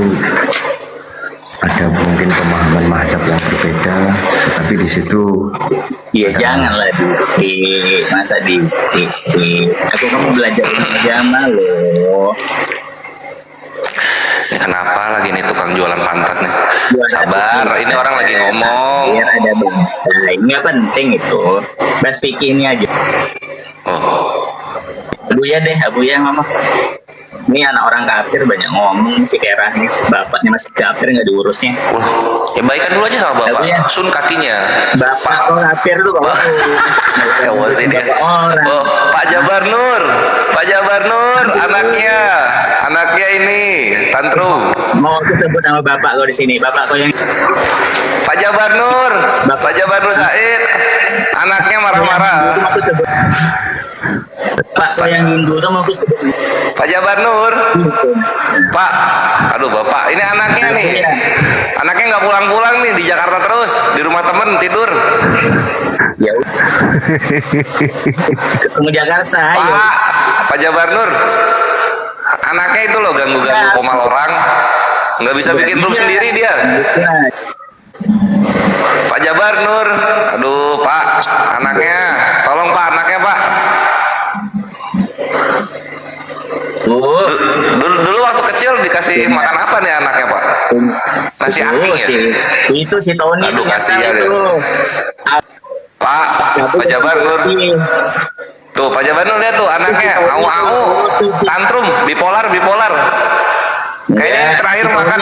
S1: ada mungkin pemahaman mazhab yang berbeda, tetapi di situ
S19: Iya janganlah masa di aku kamu belajar agama loh.
S15: Ini kenapa lagi nih tukang jualan pantat nih? Sabar, ini orang lagi ngomong.
S19: Biar ada bang. Nah, ini nggak penting itu. Bahas fikih ini aja.
S15: Oh.
S19: Abu ya ngomong. Ini anak orang kafir banyak ngomong si Kerah nih. Bapaknya masih kafir nggak diurusnya.
S15: Ya baikan dulu aja sama bapak. Sun kakinya.
S19: Bapak kok kafir lu kok.
S15: Dia. Oh, Pak Jabar Nur. Pak Jabar Nur, anaknya ini tantrum.
S19: Mau aku sebut nama bapak kau di sini. Bapak kau yang
S15: Pak Jabar Nur. Pak Jabar Nur Said. Anaknya marah-marah.
S19: Pak kau yang Hindu tuh mau aku sebut.
S15: Pak Jabar Nur. Pak, aduh bapak, ini anaknya nih. Anaknya nggak pulang-pulang nih, di Jakarta terus, di rumah temen tidur.
S19: Ya ketemu Jakarta.
S15: Pak Jabar Nur, anaknya itu loh ganggu-ganggu komal orang, nggak bisa bikin room sendiri dia. Pak Jabar Nur, aduh Pak, anaknya, tolong Pak, anaknya Pak. Dulu waktu kecil dikasih makan apa nih anaknya Pak? Nasi aking ya?
S19: Itu si Tony.
S15: Aduh kasihan ya. Pak Jabar Nur. Tuh Pak Jabar Nur lihat tuh anaknya au-au, tantrum, bipolar. Kayaknya ini terakhir makan,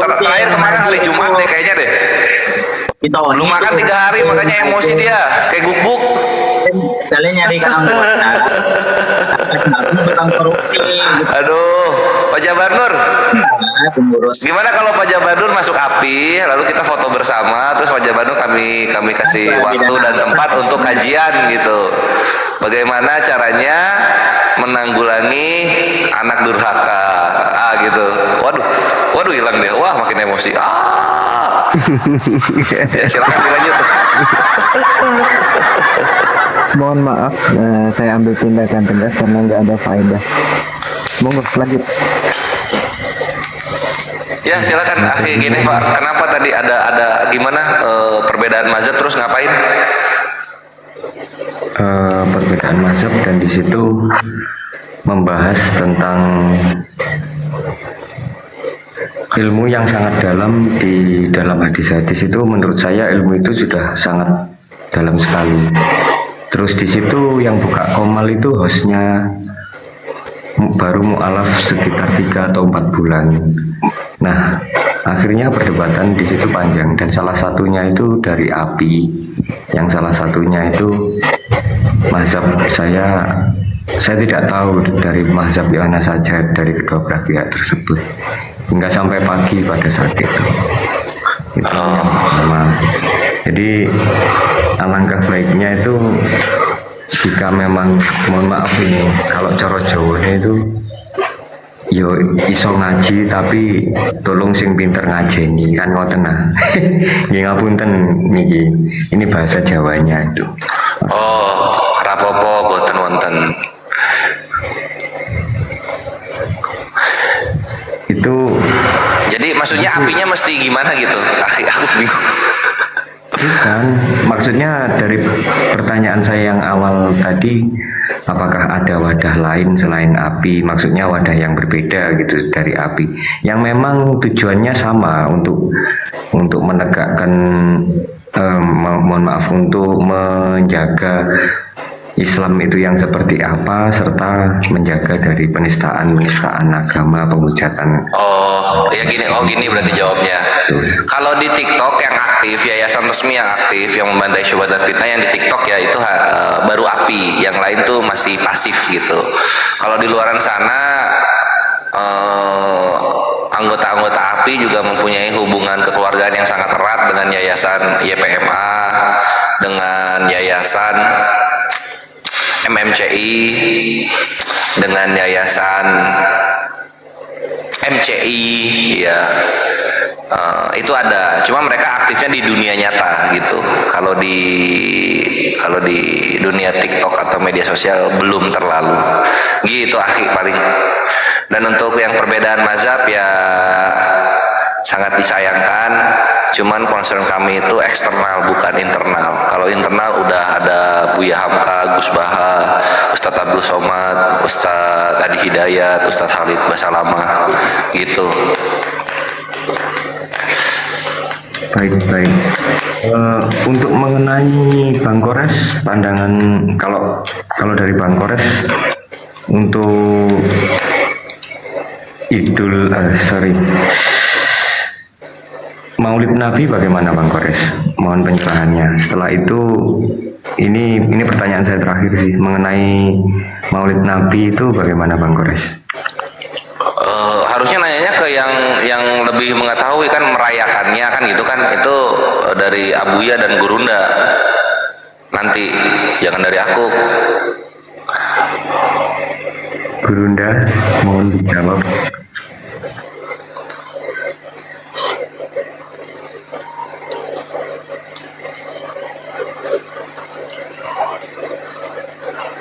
S15: terakhir kemarin hari Jumat deh kayaknya deh. Belum makan 3 hari makanya emosi dia, kayak guguk.
S19: Kalian nyari ke anggota. Bukan korupsi.
S15: Aduh, Pak Jabar Nur. Gimana kalau Pak Jabar Nur masuk API, lalu kita foto bersama, terus Pak Jabar Nur kami kasih waktu dan tempat untuk kajian gitu. Bagaimana caranya menanggulangi anak durhaka, gitu. Waduh hilang dia. Wah makin emosi. Ya, silakan dilanjut.
S5: Mohon maaf, saya ambil tindakan tegas karena nggak ada faedah. Monggo lanjut.
S15: Ya silakan akhi. Gini Pak, kenapa tadi ada gimana perbedaan mazhab terus ngapain?
S1: Perbedaan mazhab dan di situ membahas tentang ilmu yang sangat dalam di dalam hadis-hadis itu. Menurut saya ilmu itu sudah sangat dalam sekali. Terus di situ yang buka komal itu hostnya baru mu'alaf sekitar 3 atau 4 bulan. Nah, akhirnya perdebatan di situ panjang dan salah satunya itu dari API, yang salah satunya itu mazhab saya tidak tahu dari mazhab mana saja dari kedua belah pihak tersebut hingga sampai pagi pada saat itu. Itu yang pertama. Jadi alangkah baiknya itu jika memang mohon maaf ini kalau cara Jawanya itu yo iso ngaji tapi tolong sing pinter ngajeni kan ngoten nah. Nggih ngapunten niki. Ini bahasa Jawanya itu.
S15: Oh, rapopo boten wonten.
S1: Itu
S15: jadi maksudnya apinya mesti gimana gitu? Aku bingung.
S1: Bukan, maksudnya dari pertanyaan saya yang awal tadi, apakah ada wadah lain selain API? Maksudnya wadah yang berbeda gitu dari API, yang memang tujuannya sama untuk menegakkan, mohon maaf, untuk menjaga
S20: Islam itu yang seperti apa, serta menjaga dari penistaan agama, pemujatan.
S15: Oh, ya gini. Oh, gini berarti jawabnya. Kalau di TikTok yang aktif, yayasan resmi yang aktif yang membantai syubhat dan fitnah yang di TikTok ya itu baru API, yang lain tuh masih pasif gitu. Kalau di luaran sana anggota-anggota API juga mempunyai hubungan kekeluargaan yang sangat erat dengan yayasan YPMA, dengan yayasan MMCI, dengan yayasan MCI, ya. Itu ada, cuma mereka aktifnya di dunia nyata gitu. Kalau di dunia TikTok atau media sosial belum terlalu gitu, akhi paling. Dan untuk yang perbedaan mazhab ya sangat disayangkan, cuman concern kami itu eksternal bukan internal. Kalau internal udah ada Buya Hamka, Gus Baha, Ustadz Abdul Somad, Ustadz Adi Hidayat, Ustadz Khalid Basalamah gitu.
S20: Baik. Untuk mengenai Bang Kores, pandangan kalau dari Bang Kores untuk Maulid Nabi bagaimana Bang Kores? Mohon pencerahannya. Setelah itu ini pertanyaan saya terakhir sih, mengenai Maulid Nabi itu bagaimana Bang Kores?
S15: Harusnya nanyanya ke yang lebih mengetahui kan, merayakannya kan gitu kan, itu dari Abuya dan Gurunda nanti, jangan dari aku.
S20: Gurunda mohon dijawab.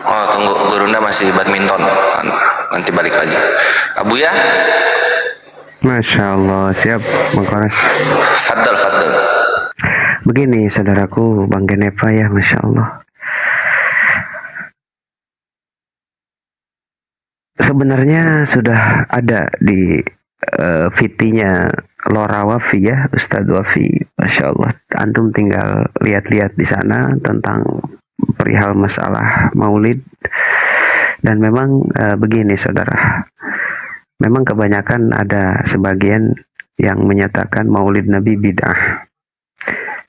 S15: Oh tunggu, Gurunda masih badminton, nanti balik lagi. Abuya?
S1: Masya Allah, siap Bang Kores.
S15: Fadl.
S1: Begini saudaraku Bang Genepa ya, Masya Allah. Sebenarnya sudah ada di VT-nya Lora Wafi ya, Ustadz Wafi, Masya Allah. Antum tinggal lihat-lihat di sana tentang perihal masalah maulid. Dan memang begini saudara, memang kebanyakan ada sebagian yang menyatakan maulid Nabi bid'ah.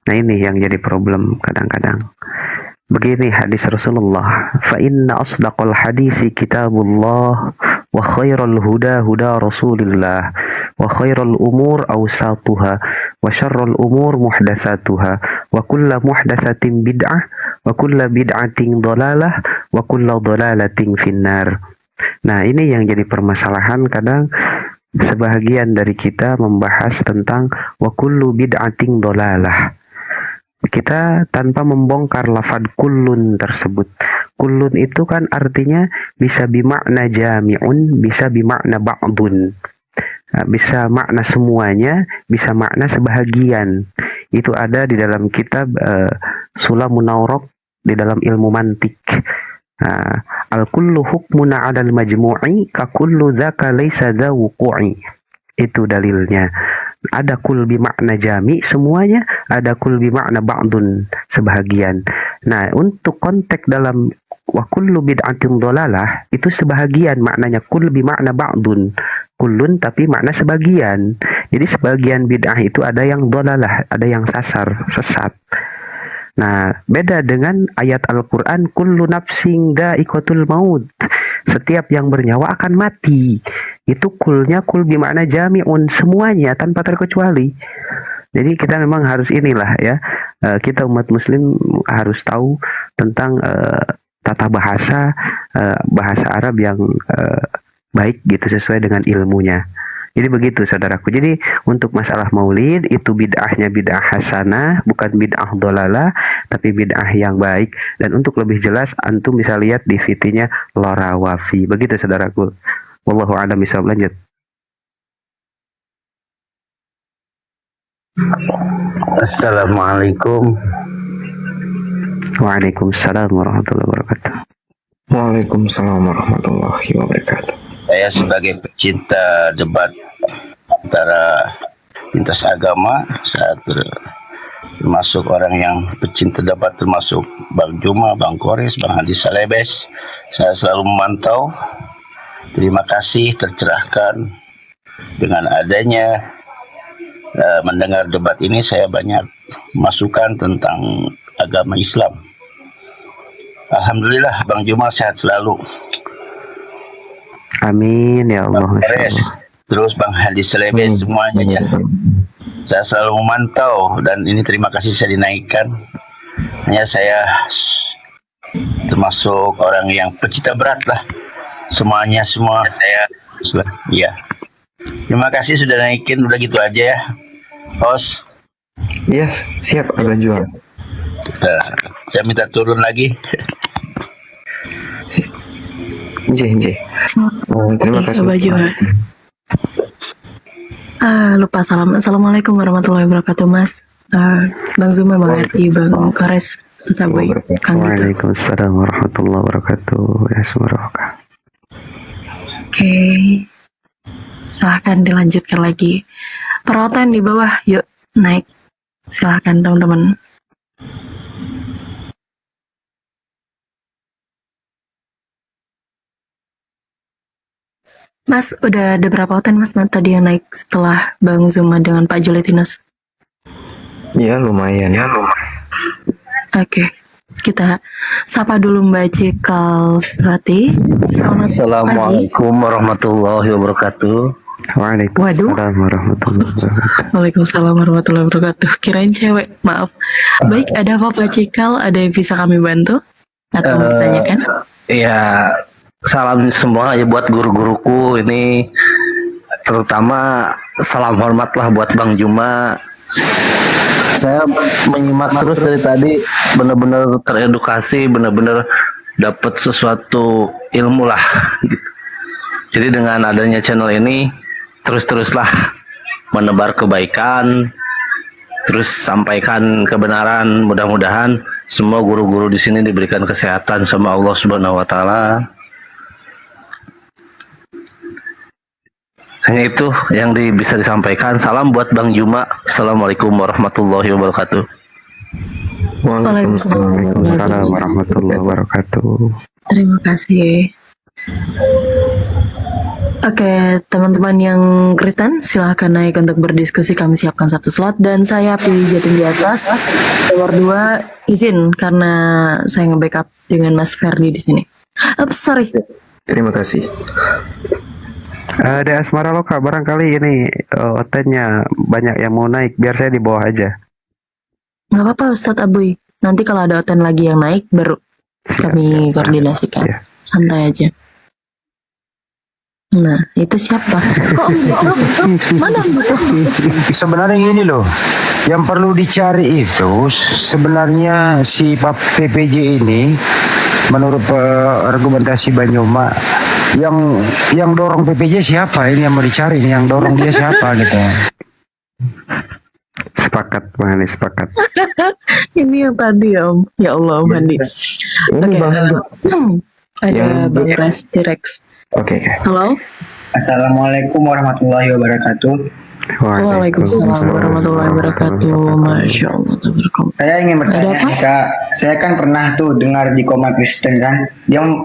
S1: Nah ini yang jadi problem kadang-kadang. Begini hadis Rasulullah, fa inna asdaqal hadisi kitabullah wa khairal huda huda Rasulillah wa khairal umur awsatuha wa syarrul umur muhdatsatuha wa kullu muhdatsatin bid'ah wa kullu bid'atin dhalalah wa kullu dhalalatin finnar. Nah, ini yang jadi permasalahan, kadang sebahagian dari kita membahas tentang wa kullu bid'atin dhalalah. Kita tanpa membongkar lafad kullun tersebut. Kullun itu kan artinya bisa bimakna jami'un, bisa bimakna ba'dun. Bisa makna semuanya, bisa makna sebahagian. Itu ada di dalam kitab Sulamun Nawraq di dalam ilmu mantik. Al-kullu hukmuna 'alal majmu'i ka kullu dzaka laisa dza wuqu'i. Itu dalilnya. Ada kul bimakna jami semuanya, ada kul bimakna ba'dun sebahagian. Nah, untuk konteks dalam wa kullu bid'atin dhalalah itu sebahagian maknanya, kul bimakna ba'dun. Kullun tapi makna sebagian. Jadi sebagian bid'ah itu ada yang dhalalah, ada yang sesat. Nah, beda dengan ayat Al-Quran, kullu nafsin dha'iqatul maut. Setiap yang bernyawa akan mati. Itu kulnya kul bimakna jami'un, semuanya tanpa terkecuali. Jadi kita memang harus inilah ya, kita umat muslim harus tahu tentang tata bahasa, bahasa Arab yang baik gitu, sesuai dengan ilmunya. Jadi begitu saudaraku. Jadi untuk masalah maulid itu bid'ahnya bid'ah hasanah, bukan bid'ah dolalah, tapi bid'ah yang baik. Dan untuk lebih jelas antum bisa lihat di VT-nya Lora Wafi. Begitu saudaraku. Wallahu a'lam bishawab. Lanjut.
S21: Assalamualaikum.
S1: Waalaikumsalam warahmatullahi wabarakatuh.
S21: Waalaikumsalam warahmatullahi wabarakatuh. Saya sebagai pecinta debat antara lintas agama saat
S2: termasuk orang yang pecinta debat, termasuk Bang Juma, Bang Kores, Bang Hadi Salebes. Saya selalu memantau. Terima kasih, tercerahkan dengan adanya mendengar debat ini. Saya banyak masukan tentang agama Islam. Alhamdulillah, Bang Juma sehat selalu.
S1: Amin ya Allah.
S2: Bang Kores, terus Bang Hadi Salebes, semuanya ya. Saya selalu memantau dan ini terima kasih saya dinaikkan. Hanya saya termasuk orang yang pecinta berat lah. Semuanya semua saya ya. Terima kasih sudah naikin, udah gitu aja ya. Host.
S5: Yes, siap Abang Jual.
S2: Saya minta turun lagi.
S5: Nje. Terima kasih.
S22: Abang Jual. Lupa salam. Assalamualaikum warahmatullahi wabarakatuh, Mas. Bang Zuma, Bang Ardi, Bang Kores, serta Boy, Kang Gitu.
S1: Waalaikumsalam warahmatullahi wabarakatuh. Ya, semoga.
S22: Oke, silahkan dilanjutkan lagi. Perawatan di bawah, yuk naik. Silahkan teman-teman. Mas, udah ada berapa hoten Mas tadi yang naik setelah Bang Zuma dengan Pak Julitinus?
S5: Ya lumayan.
S22: Oke, kita sapa dulu Mbak Cikal Setuati.
S2: Assalamualaikum warahmatullahi wabarakatuh.
S1: Waalaikumsalam warahmatullahi wabarakatuh.
S22: Waalaikumsalam warahmatullahi wabarakatuh. Kirain cewek, maaf. Baik, ada apa Pak Cikal? Ada yang bisa kami bantu? Atau mau ditanyakan?
S2: Ya, salam semua ya buat guru-guruku ini, terutama salam hormat lah buat Bang Juma. Saya menyimak terus dari tadi, benar-benar teredukasi, benar-benar dapat sesuatu ilmu lah gitu. Jadi dengan adanya channel ini terus-teruslah menebar kebaikan, terus sampaikan kebenaran. Mudah-mudahan semua guru-guru di sini diberikan kesehatan sama Allah Subhanahu wa taala. Hanya itu yang bisa disampaikan. Salam buat Bang Juma. Assalamualaikum warahmatullahi wabarakatuh.
S1: Waalaikumsalam warahmatullahi wabarakatuh.
S22: Terima kasih. Oke, teman-teman yang Kristen, silahkan naik untuk berdiskusi. Kami siapkan satu slot dan saya pilih Jatim di atas. Nomor 2 izin karena saya nge-backup dengan Mas Ferdi di sini. Sorry.
S5: Terima kasih.
S1: Ada Asmara Loka, barangkali ini hotelnya banyak yang mau naik, biar saya di bawah aja.
S22: Nggak apa-apa Ustadz Abuy. Nanti kalau ada hotel lagi yang naik, baru kami koordinasikan. Santai aja. Nah, itu siapa? Kok gitu? Mana gitu?
S23: Sebenarnya ini loh, yang perlu dicari itu sebenarnya si Pak PPJ ini, menurut argumentasi Banyuma, yang dorong PPJ siapa ini yang mau dicari, yang dorong dia siapa gitu.
S1: Sepakat, Bang Handi, sepakat.
S22: Ini yang tadi ya Om. Ya Allah Om Handi. Oke. Ada Bang Res T-Rex.
S5: Oke.
S22: Halo.
S24: Assalamualaikum warahmatullahi wabarakatuh.
S22: Waalaikumsalam warahmatullahi wabarakatuh. Masya Allah.
S24: Saya ingin bertanya, Kak. Saya kan pernah tuh dengar di Koma Kristen kan,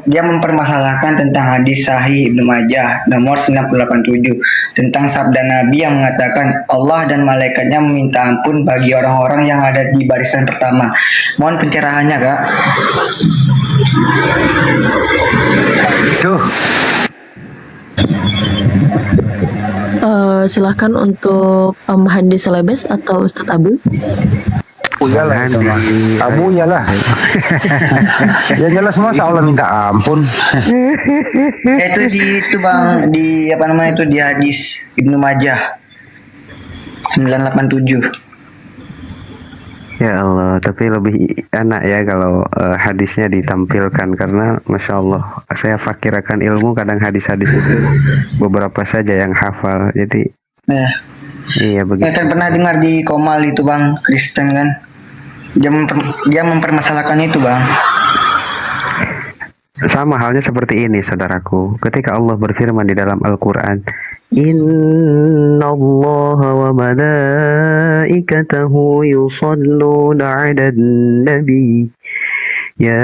S24: dia mempermasalahkan tentang hadis Sahih Ibnu Majah nomor 987 tentang sabda Nabi yang mengatakan Allah dan malaikatnya meminta ampun bagi orang-orang yang ada di barisan pertama. Mohon pencerahannya, Kak.
S22: Silahkan untuk Om Handi Salebes atau Ustadz Abu.
S23: Iyalah, Abu iyalah. Ya jelas masa Allah minta ampun.
S24: Itu Bang, di apa namanya itu, di hadis Ibnu Majah 987.
S1: Ya Allah, tapi lebih enak ya kalau hadisnya ditampilkan, karena Masya Allah, saya fakir akan ilmu, kadang hadis-hadis itu beberapa saja yang hafal, jadi iya begitu.
S24: Saya kan pernah dengar di Komal itu Bang, Kristen kan, dia mempermasalahkan itu Bang.
S1: Sama halnya seperti ini saudaraku, ketika Allah berfirman di dalam Al-Quran, Innallaha wa malaikatahu yusalluna 'alan nabi. Ya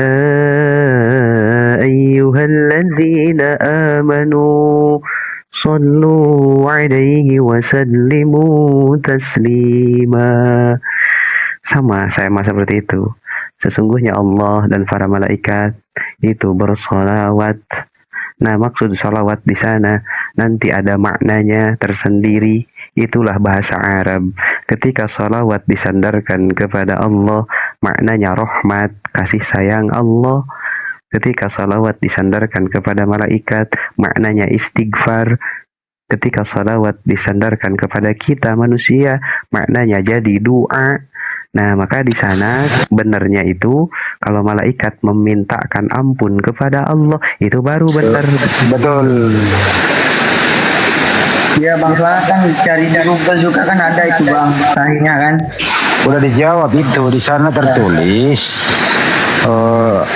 S1: ayyuhalladzina amanu sallu 'alaihi wa sallimu taslima. Sama seperti itu. Sesungguhnya Allah dan para malaikat itu bersolawat. Nah, maksud salawat di sana nanti ada maknanya tersendiri. Itulah bahasa Arab. Ketika salawat disandarkan kepada Allah, maknanya rahmat, kasih sayang Allah. Ketika salawat disandarkan kepada malaikat, maknanya istighfar. Ketika salawat disandarkan kepada kita manusia, maknanya jadi doa. Nah, maka di sana benarnya itu kalau malaikat memintakan ampun kepada Allah, itu baru benar.
S23: Betul.
S24: Ya Bang Suara kan cari di Google juga kan ada itu Bang, sahihnya kan.
S23: Udah dijawab itu, di sana tertulis.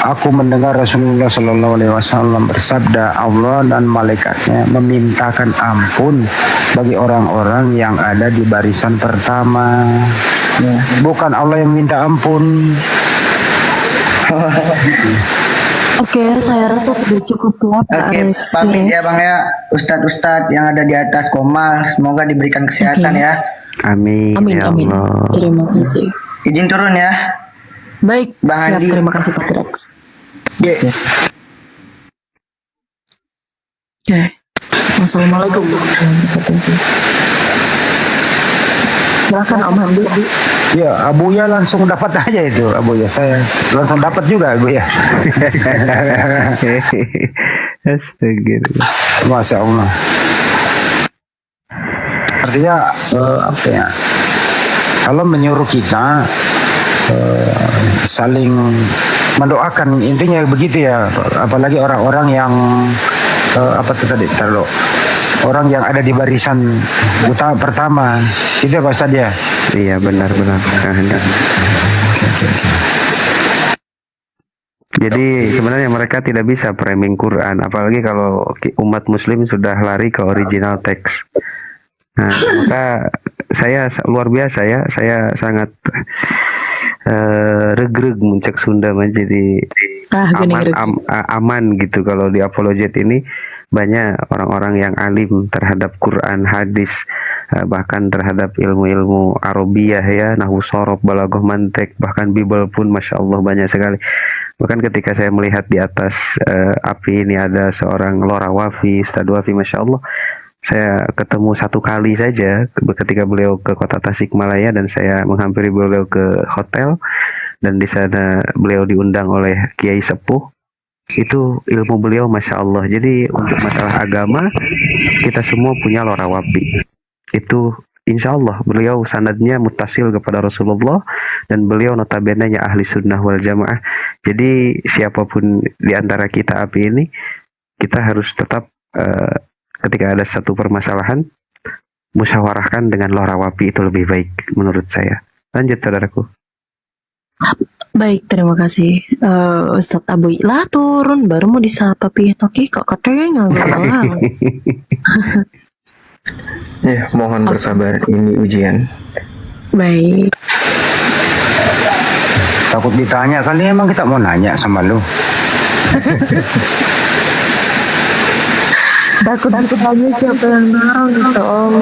S23: Aku mendengar Rasulullah Shallallahu Alaihi Wasallam bersabda, Allah dan malaikatnya memintakan ampun bagi orang-orang yang ada di barisan pertama. Bukan Allah yang minta ampun.
S22: Oke, saya rasa sudah cukup ya Pak Alex.
S24: Pamit ya Bang ya, Ustadz yang ada di atas koma, semoga diberikan kesehatan ya.
S1: Amin.
S22: Amin,
S1: Ya
S22: amin.
S1: Allah.
S22: Terima kasih.
S24: Izin turun ya.
S22: Baik,
S24: Bang
S22: siap.
S24: Andi.
S22: Terima kasih Pak Rex. Oke. Wassalamualaikum warahmatullahi wabarakatuh. Silakan Om Handi.
S23: Ya, Abuya langsung dapat aja itu. Abuya saya langsung dapat juga Abuya.
S1: Astagfirullah.
S23: Masya Allah. Artinya apa ya? Allah menyuruh kita saling mendoakan, intinya begitu ya. Apalagi orang-orang yang apa tuh tadi taruh orang yang ada di barisan pertama itu ya Pak Ustadz ya.
S1: Iya, benar-benar. Jadi sebenarnya mereka tidak bisa framing Quran, apalagi kalau umat Muslim sudah lari ke original text. Nah, maka saya luar biasa ya, saya sangat regreg muncak Sunda menjadi aman gitu kalau di apologet ini banyak orang-orang yang alim terhadap Quran, hadis, bahkan terhadap ilmu-ilmu Arabiyah ya, nahwu sorof, balaghah, mantek, bahkan Bible pun Masya Allah banyak sekali. Bahkan ketika saya melihat di atas api ini ada seorang Lora Wafi, Ustadz Wafi, Masya Allah, saya ketemu satu kali saja ketika beliau ke kota Tasikmalaya dan saya menghampiri beliau ke hotel dan di sana beliau diundang oleh Kiai Sepuh. Itu ilmu beliau Masya Allah. Jadi untuk masalah agama kita semua punya Lora Wafi. Itu insya Allah beliau sanadnya mutasil kepada Rasulullah dan beliau notabene-nya ahli sunnah wal jamaah. Jadi siapapun di antara kita api ini, kita harus tetap ketika ada satu permasalahan musyawarahkan dengan Lora Wafi, itu lebih baik menurut saya. Lanjut saudaraku.
S22: Baik, terima kasih Ustadz Abuy. Lah turun baru mau disapa Pi. Oke, kok katanya ngalah.
S7: Ya, mohon bersabar, ini ujian.
S22: Baik.
S23: Takut ditanya kali, emang kita mau nanya sama lu.
S22: Takut aja siapa yang naruh gitu Om.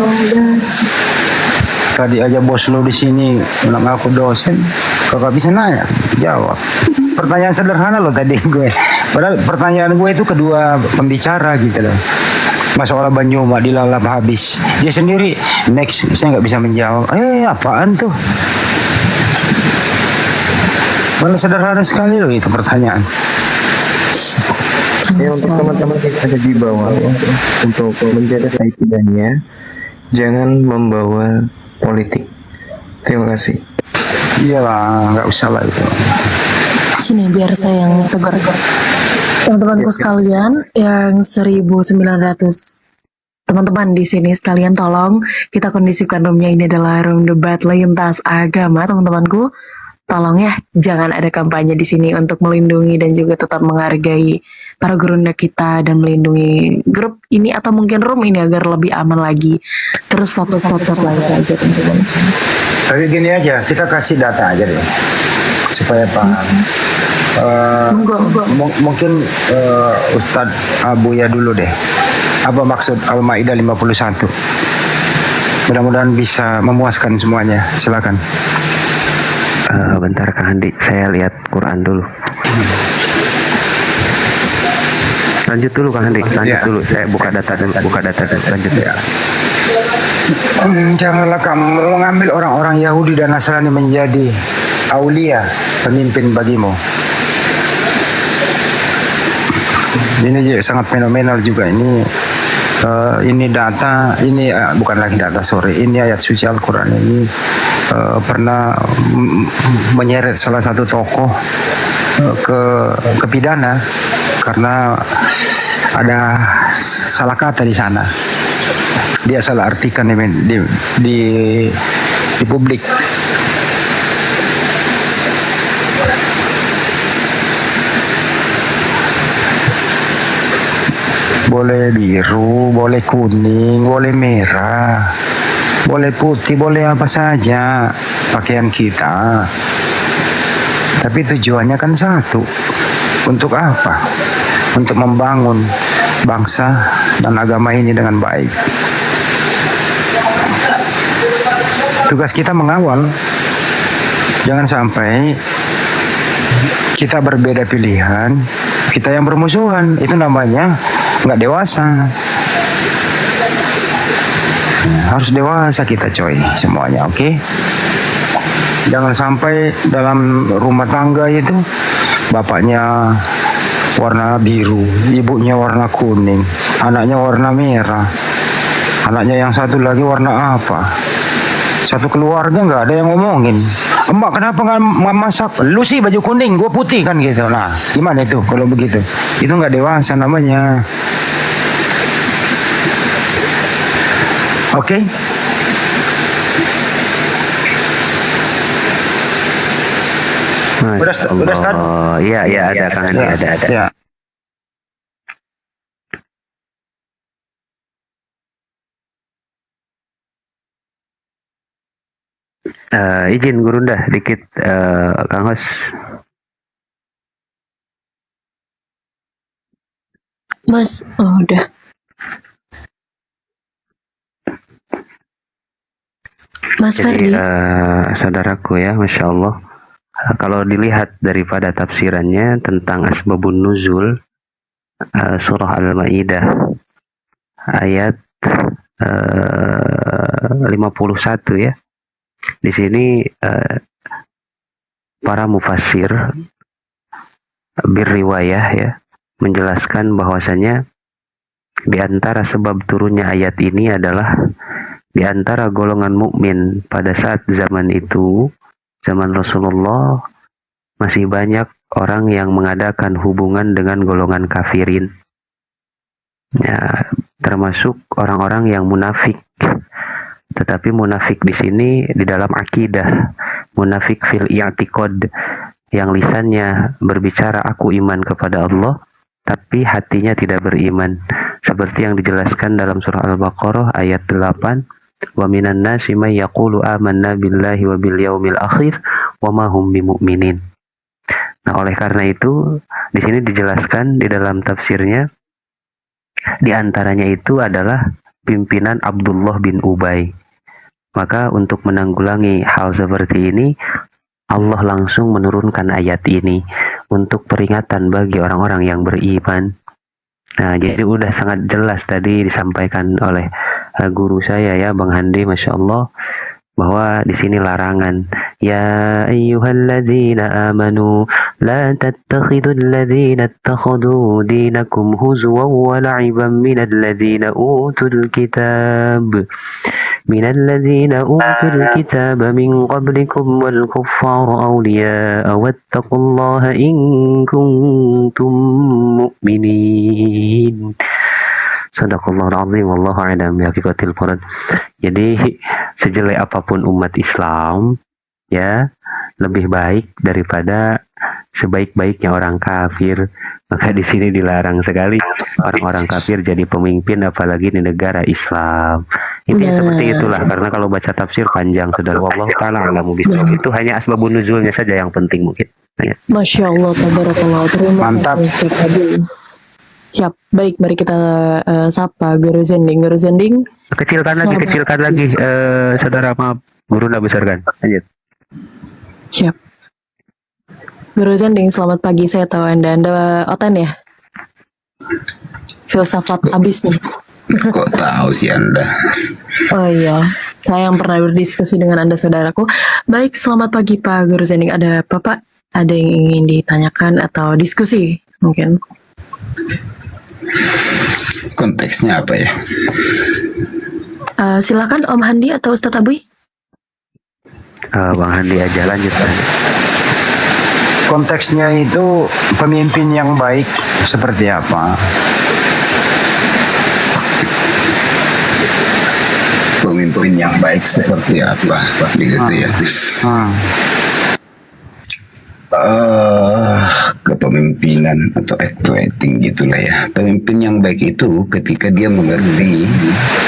S23: Tadi aja bos lu di sini bilang aku dosen, kagak bisa nanya, jawab. Pertanyaan sederhana loh tadi gue. Padahal pertanyaan gue itu kedua pembicara gitu loh. Masa orang Banyuma dilalap habis. Dia sendiri next, saya nggak bisa menjawab. Apaan tuh? Malah sederhana sekali loh itu pertanyaan.
S7: Ya, untuk teman-teman yang ada di bawah ya, untuk menjaga kaidahnya, jangan membawa politik. Terima kasih.
S23: Iyalah, nggak usah lah itu.
S22: Sini biar saya yang tegur. Teman-temanku sekalian yang 1900 teman-teman di sini sekalian, tolong kita kondisikan roomnya ini adalah room debat lintas agama teman-temanku. tolong ya jangan ada kampanye di sini untuk melindungi dan juga tetap menghargai para gurunda kita dan melindungi grup ini atau mungkin room ini agar lebih aman lagi. Terus fokus layar aja teman-teman.
S23: Tapi gini aja, kita kasih data aja deh supaya paham. Mungkin Ustadz Abuya dulu deh. Apa maksud Al-Maidah 51? Mudah-mudahan bisa memuaskan semuanya. Silakan.
S1: Bentar Kang Handi, saya lihat Quran dulu. Lanjut dulu Kang Handi, lanjut dulu. Saya buka data dulu, lanjut ya.
S23: Janganlah kamu mengambil orang-orang Yahudi dan Nasrani menjadi aulia, pemimpin bagimu. Ini juga sangat fenomenal juga ini data, ini bukan lagi data, sorry, ini ayat suci Al-Quran ini pernah menyeret salah satu tokoh ke pidana karena ada salah kata di sana. Dia salah artikan di publik. Boleh biru, boleh kuning, boleh merah, boleh putih, boleh apa saja pakaian kita. Tapi tujuannya kan satu. Untuk apa? Untuk membangun bangsa dan agama ini dengan baik. Tugas kita mengawal. Jangan sampai kita berbeda pilihan, kita yang bermusuhan. Itu namanya nggak dewasa. Harus dewasa kita coy semuanya, oke? Jangan sampai dalam rumah tangga itu bapaknya warna biru, ibunya warna kuning, anaknya warna merah, anaknya yang satu lagi warna apa. Satu keluarga nggak ada yang ngomongin, emak kenapa nggak masak, lu sih baju kuning, gue putih kan gitu. Nah gimana itu kalau begitu? Itu nggak dewasa namanya. Oke? Udah start?
S1: Iya ada Kang Andi, ada.
S23: Ya.
S1: Izin Gurunda dikit Kang Hos.
S22: Mas, udah. Mas
S1: Jadi,
S22: Ferdi.
S1: saudaraku ya, Masya Allah. Kalau dilihat daripada tafsirannya tentang asbabun nuzul surah Al-Maidah ayat 51 ya. Di sini para mufassir birriwayah ya menjelaskan bahwasanya di antara sebab turunnya ayat ini adalah di antara golongan mukmin pada saat zaman itu, zaman Rasulullah, masih banyak orang yang mengadakan hubungan dengan golongan kafirin. Ya, termasuk orang-orang yang munafik. Tetapi munafik di sini di dalam akidah, munafik fil i'tiqad, yang lisannya berbicara aku iman kepada Allah, tapi hatinya tidak beriman. Seperti yang dijelaskan dalam surah Al-Baqarah ayat 8, wa minan nasi may yaqulu amanna billahi wa bil yaumil akhir wa ma hum bimu'minin. Nah, oleh karena itu di sini dijelaskan di dalam tafsirnya di antaranya itu adalah pimpinan Abdullah bin Ubay. Maka untuk menanggulangi hal seperti ini, Allah langsung menurunkan ayat ini untuk peringatan bagi orang-orang yang beriman. Nah, jadi udah sangat jelas tadi disampaikan oleh guru saya ya, Bang Handi, Masya Allah, bahwa di sini larangan. Ya ayyuhalladzina amanu la tattakhidul ladzina ittakhadhu dinakum huzwan wa la'iban minalladzina utul kitab min qablikum wal kuffara awliya'a wattaqullaha in kuntum mu'minin. Sadaqallahul azim, wallahu a'lam bihaqqiqatil murad. Jadi sejelek apapun umat Islam, ya lebih baik daripada sebaik-baiknya orang kafir. Maka di sini dilarang sekali orang-orang kafir jadi pemimpin, apalagi di negara Islam. Intinya seperti itulah, karena kalau baca tafsir panjang, saudara. Wallahu taala a'lamu bishawab. Itu hanya asbabun nuzulnya saja yang penting mungkin.
S22: Masya Allah, tabarakallah. Terima kasih Ustaz Adil. Siap, baik, mari kita sapa Guru Zending. Guru Zending,
S1: Kecilkan lagi, saudara, maaf, guru nggak besarkan. Lanjut.
S22: siap. Guru Zending, selamat pagi. Saya tahu Anda oten ya? Filsafat abis nih.
S4: Kok tahu sih Anda?
S22: Oh iya, saya yang pernah berdiskusi dengan Anda, saudaraku. Baik, selamat pagi Pak Guru Zending. Ada apa Pak? Ada yang ingin ditanyakan atau diskusi mungkin?
S4: Konteksnya apa ya?
S22: Silakan Om Handi atau Ustadz Abuy.
S1: Bang Handi aja, lanjut.
S23: Konteksnya itu pemimpin yang baik seperti apa?
S4: Pemimpin yang baik seperti apa? Begitu ya. Kepemimpinan atau acting gitulah ya. Pemimpin yang baik itu ketika dia mengerti.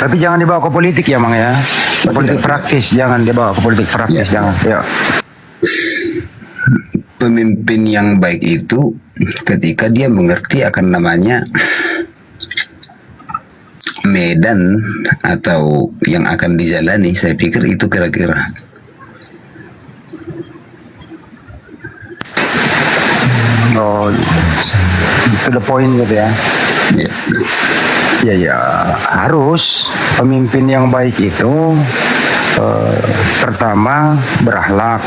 S23: Tapi jangan dibawa ke politik ya, Mang ya. Politik praktis, jangan dibawa ke politik praktis, jangan. Ya.
S4: Pemimpin yang baik itu ketika dia mengerti akan namanya medan atau yang akan dijalani. Saya pikir itu kira-kira.
S23: Oh, itu the point gitu ya. Ya harus pemimpin yang baik itu pertama berakhlak,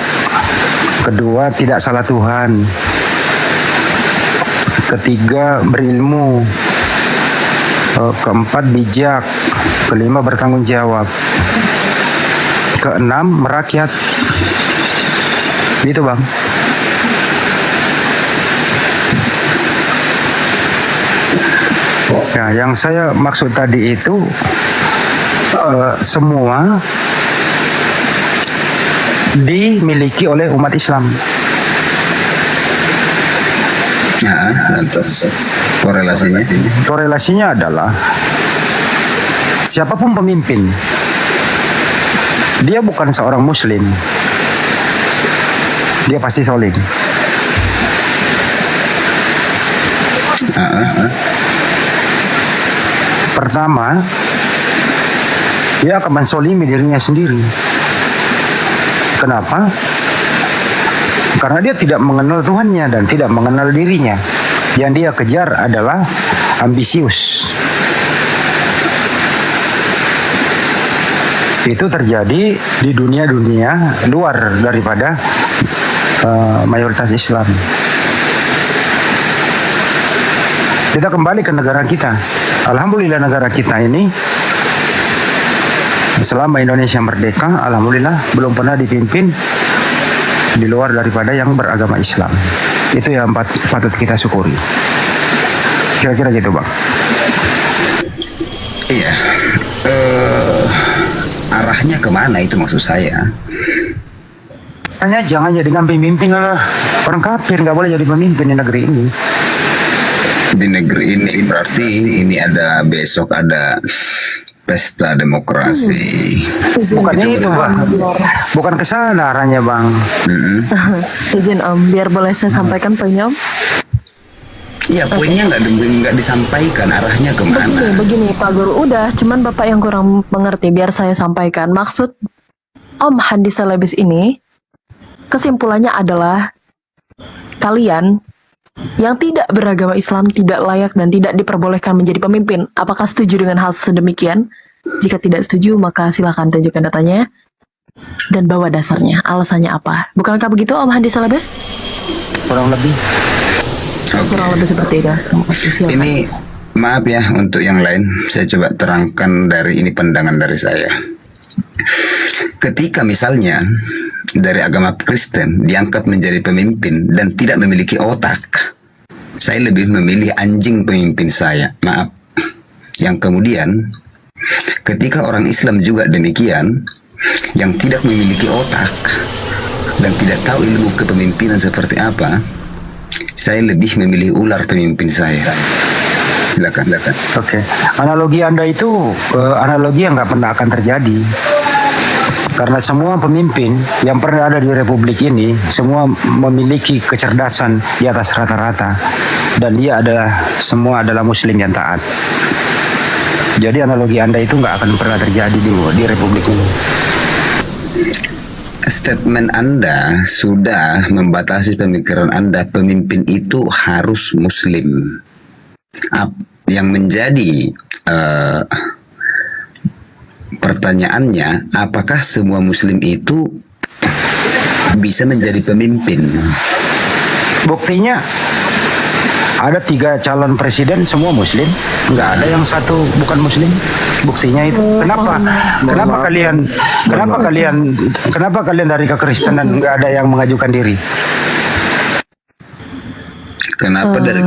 S23: kedua tidak salah Tuhan, ketiga berilmu, keempat bijak, kelima bertanggung jawab, keenam merakyat. Gitu Bang. Nah, yang saya maksud tadi itu semua dimiliki oleh umat Islam.
S4: Nah, lantas korelasinya?
S23: Korelasinya adalah siapapun pemimpin, dia bukan seorang Muslim, dia pasti solid. Pertama, dia akan mensolimi dirinya sendiri. Kenapa? Karena dia tidak mengenal Tuhannya dan tidak mengenal dirinya. Yang dia kejar adalah ambisius. Itu terjadi di dunia-dunia luar daripada mayoritas Islam. Kita kembali ke negara kita. Alhamdulillah negara kita ini selama Indonesia merdeka, alhamdulillah belum pernah dipimpin di luar daripada yang beragama Islam. Itu yang patut kita syukuri. Kira-kira gitu Bang.
S4: Iya. Arahnya kemana itu maksud saya?
S23: Hanya jangan jadikan pemimpin orang kafir, nggak boleh jadi pemimpin di negeri ini.
S4: Di negeri ini berarti ini ada besok ada pesta demokrasi.
S23: Bukannya itu Bang. Bukan ke sana arahnya Bang.
S22: Izin Om, biar boleh saya sampaikan poinnya Om.
S4: Iya, poinnya nggak disampaikan arahnya kemana.
S22: Begini Pak Guru, udah cuman Bapak yang kurang mengerti, biar saya sampaikan. Maksud Om Handi Salabis ini, kesimpulannya adalah kalian yang tidak beragama Islam tidak layak dan tidak diperbolehkan menjadi pemimpin. Apakah setuju dengan hal sedemikian? Jika tidak setuju, maka silakan tunjukkan datanya dan bawa dasarnya. Alasannya apa? Bukankah begitu Om Handi Salabis?
S23: Kurang lebih.
S22: Kurang lebih seperti itu. Silakan.
S4: Ini maaf ya untuk yang lain, saya coba terangkan dari ini pandangan dari saya. Ketika misalnya dari agama Kristen diangkat menjadi pemimpin dan tidak memiliki otak, saya lebih memilih anjing pemimpin saya. Maaf. Yang kemudian ketika orang Islam juga demikian, yang tidak memiliki otak, dan tidak tahu ilmu kepemimpinan seperti apa, saya lebih memilih ular pemimpin saya. Silakan.
S23: Oke. Analogi Anda itu analogi yang nggak pernah akan terjadi. Karena semua pemimpin yang pernah ada di Republik ini, semua memiliki kecerdasan di atas rata-rata. Dan dia semua adalah Muslim yang taat. Jadi analogi Anda itu nggak akan pernah terjadi di Republik ini.
S4: Statement Anda sudah membatasi pemikiran Anda, pemimpin itu harus Muslim. Yang menjadi pertanyaannya, apakah semua Muslim itu bisa menjadi pemimpin?
S23: Buktinya ada 3 calon presiden semua Muslim, nggak ada yang satu bukan Muslim. Buktinya itu. Kenapa kalian dari kekristenan nggak ada yang mengajukan diri?
S4: Kenapa dari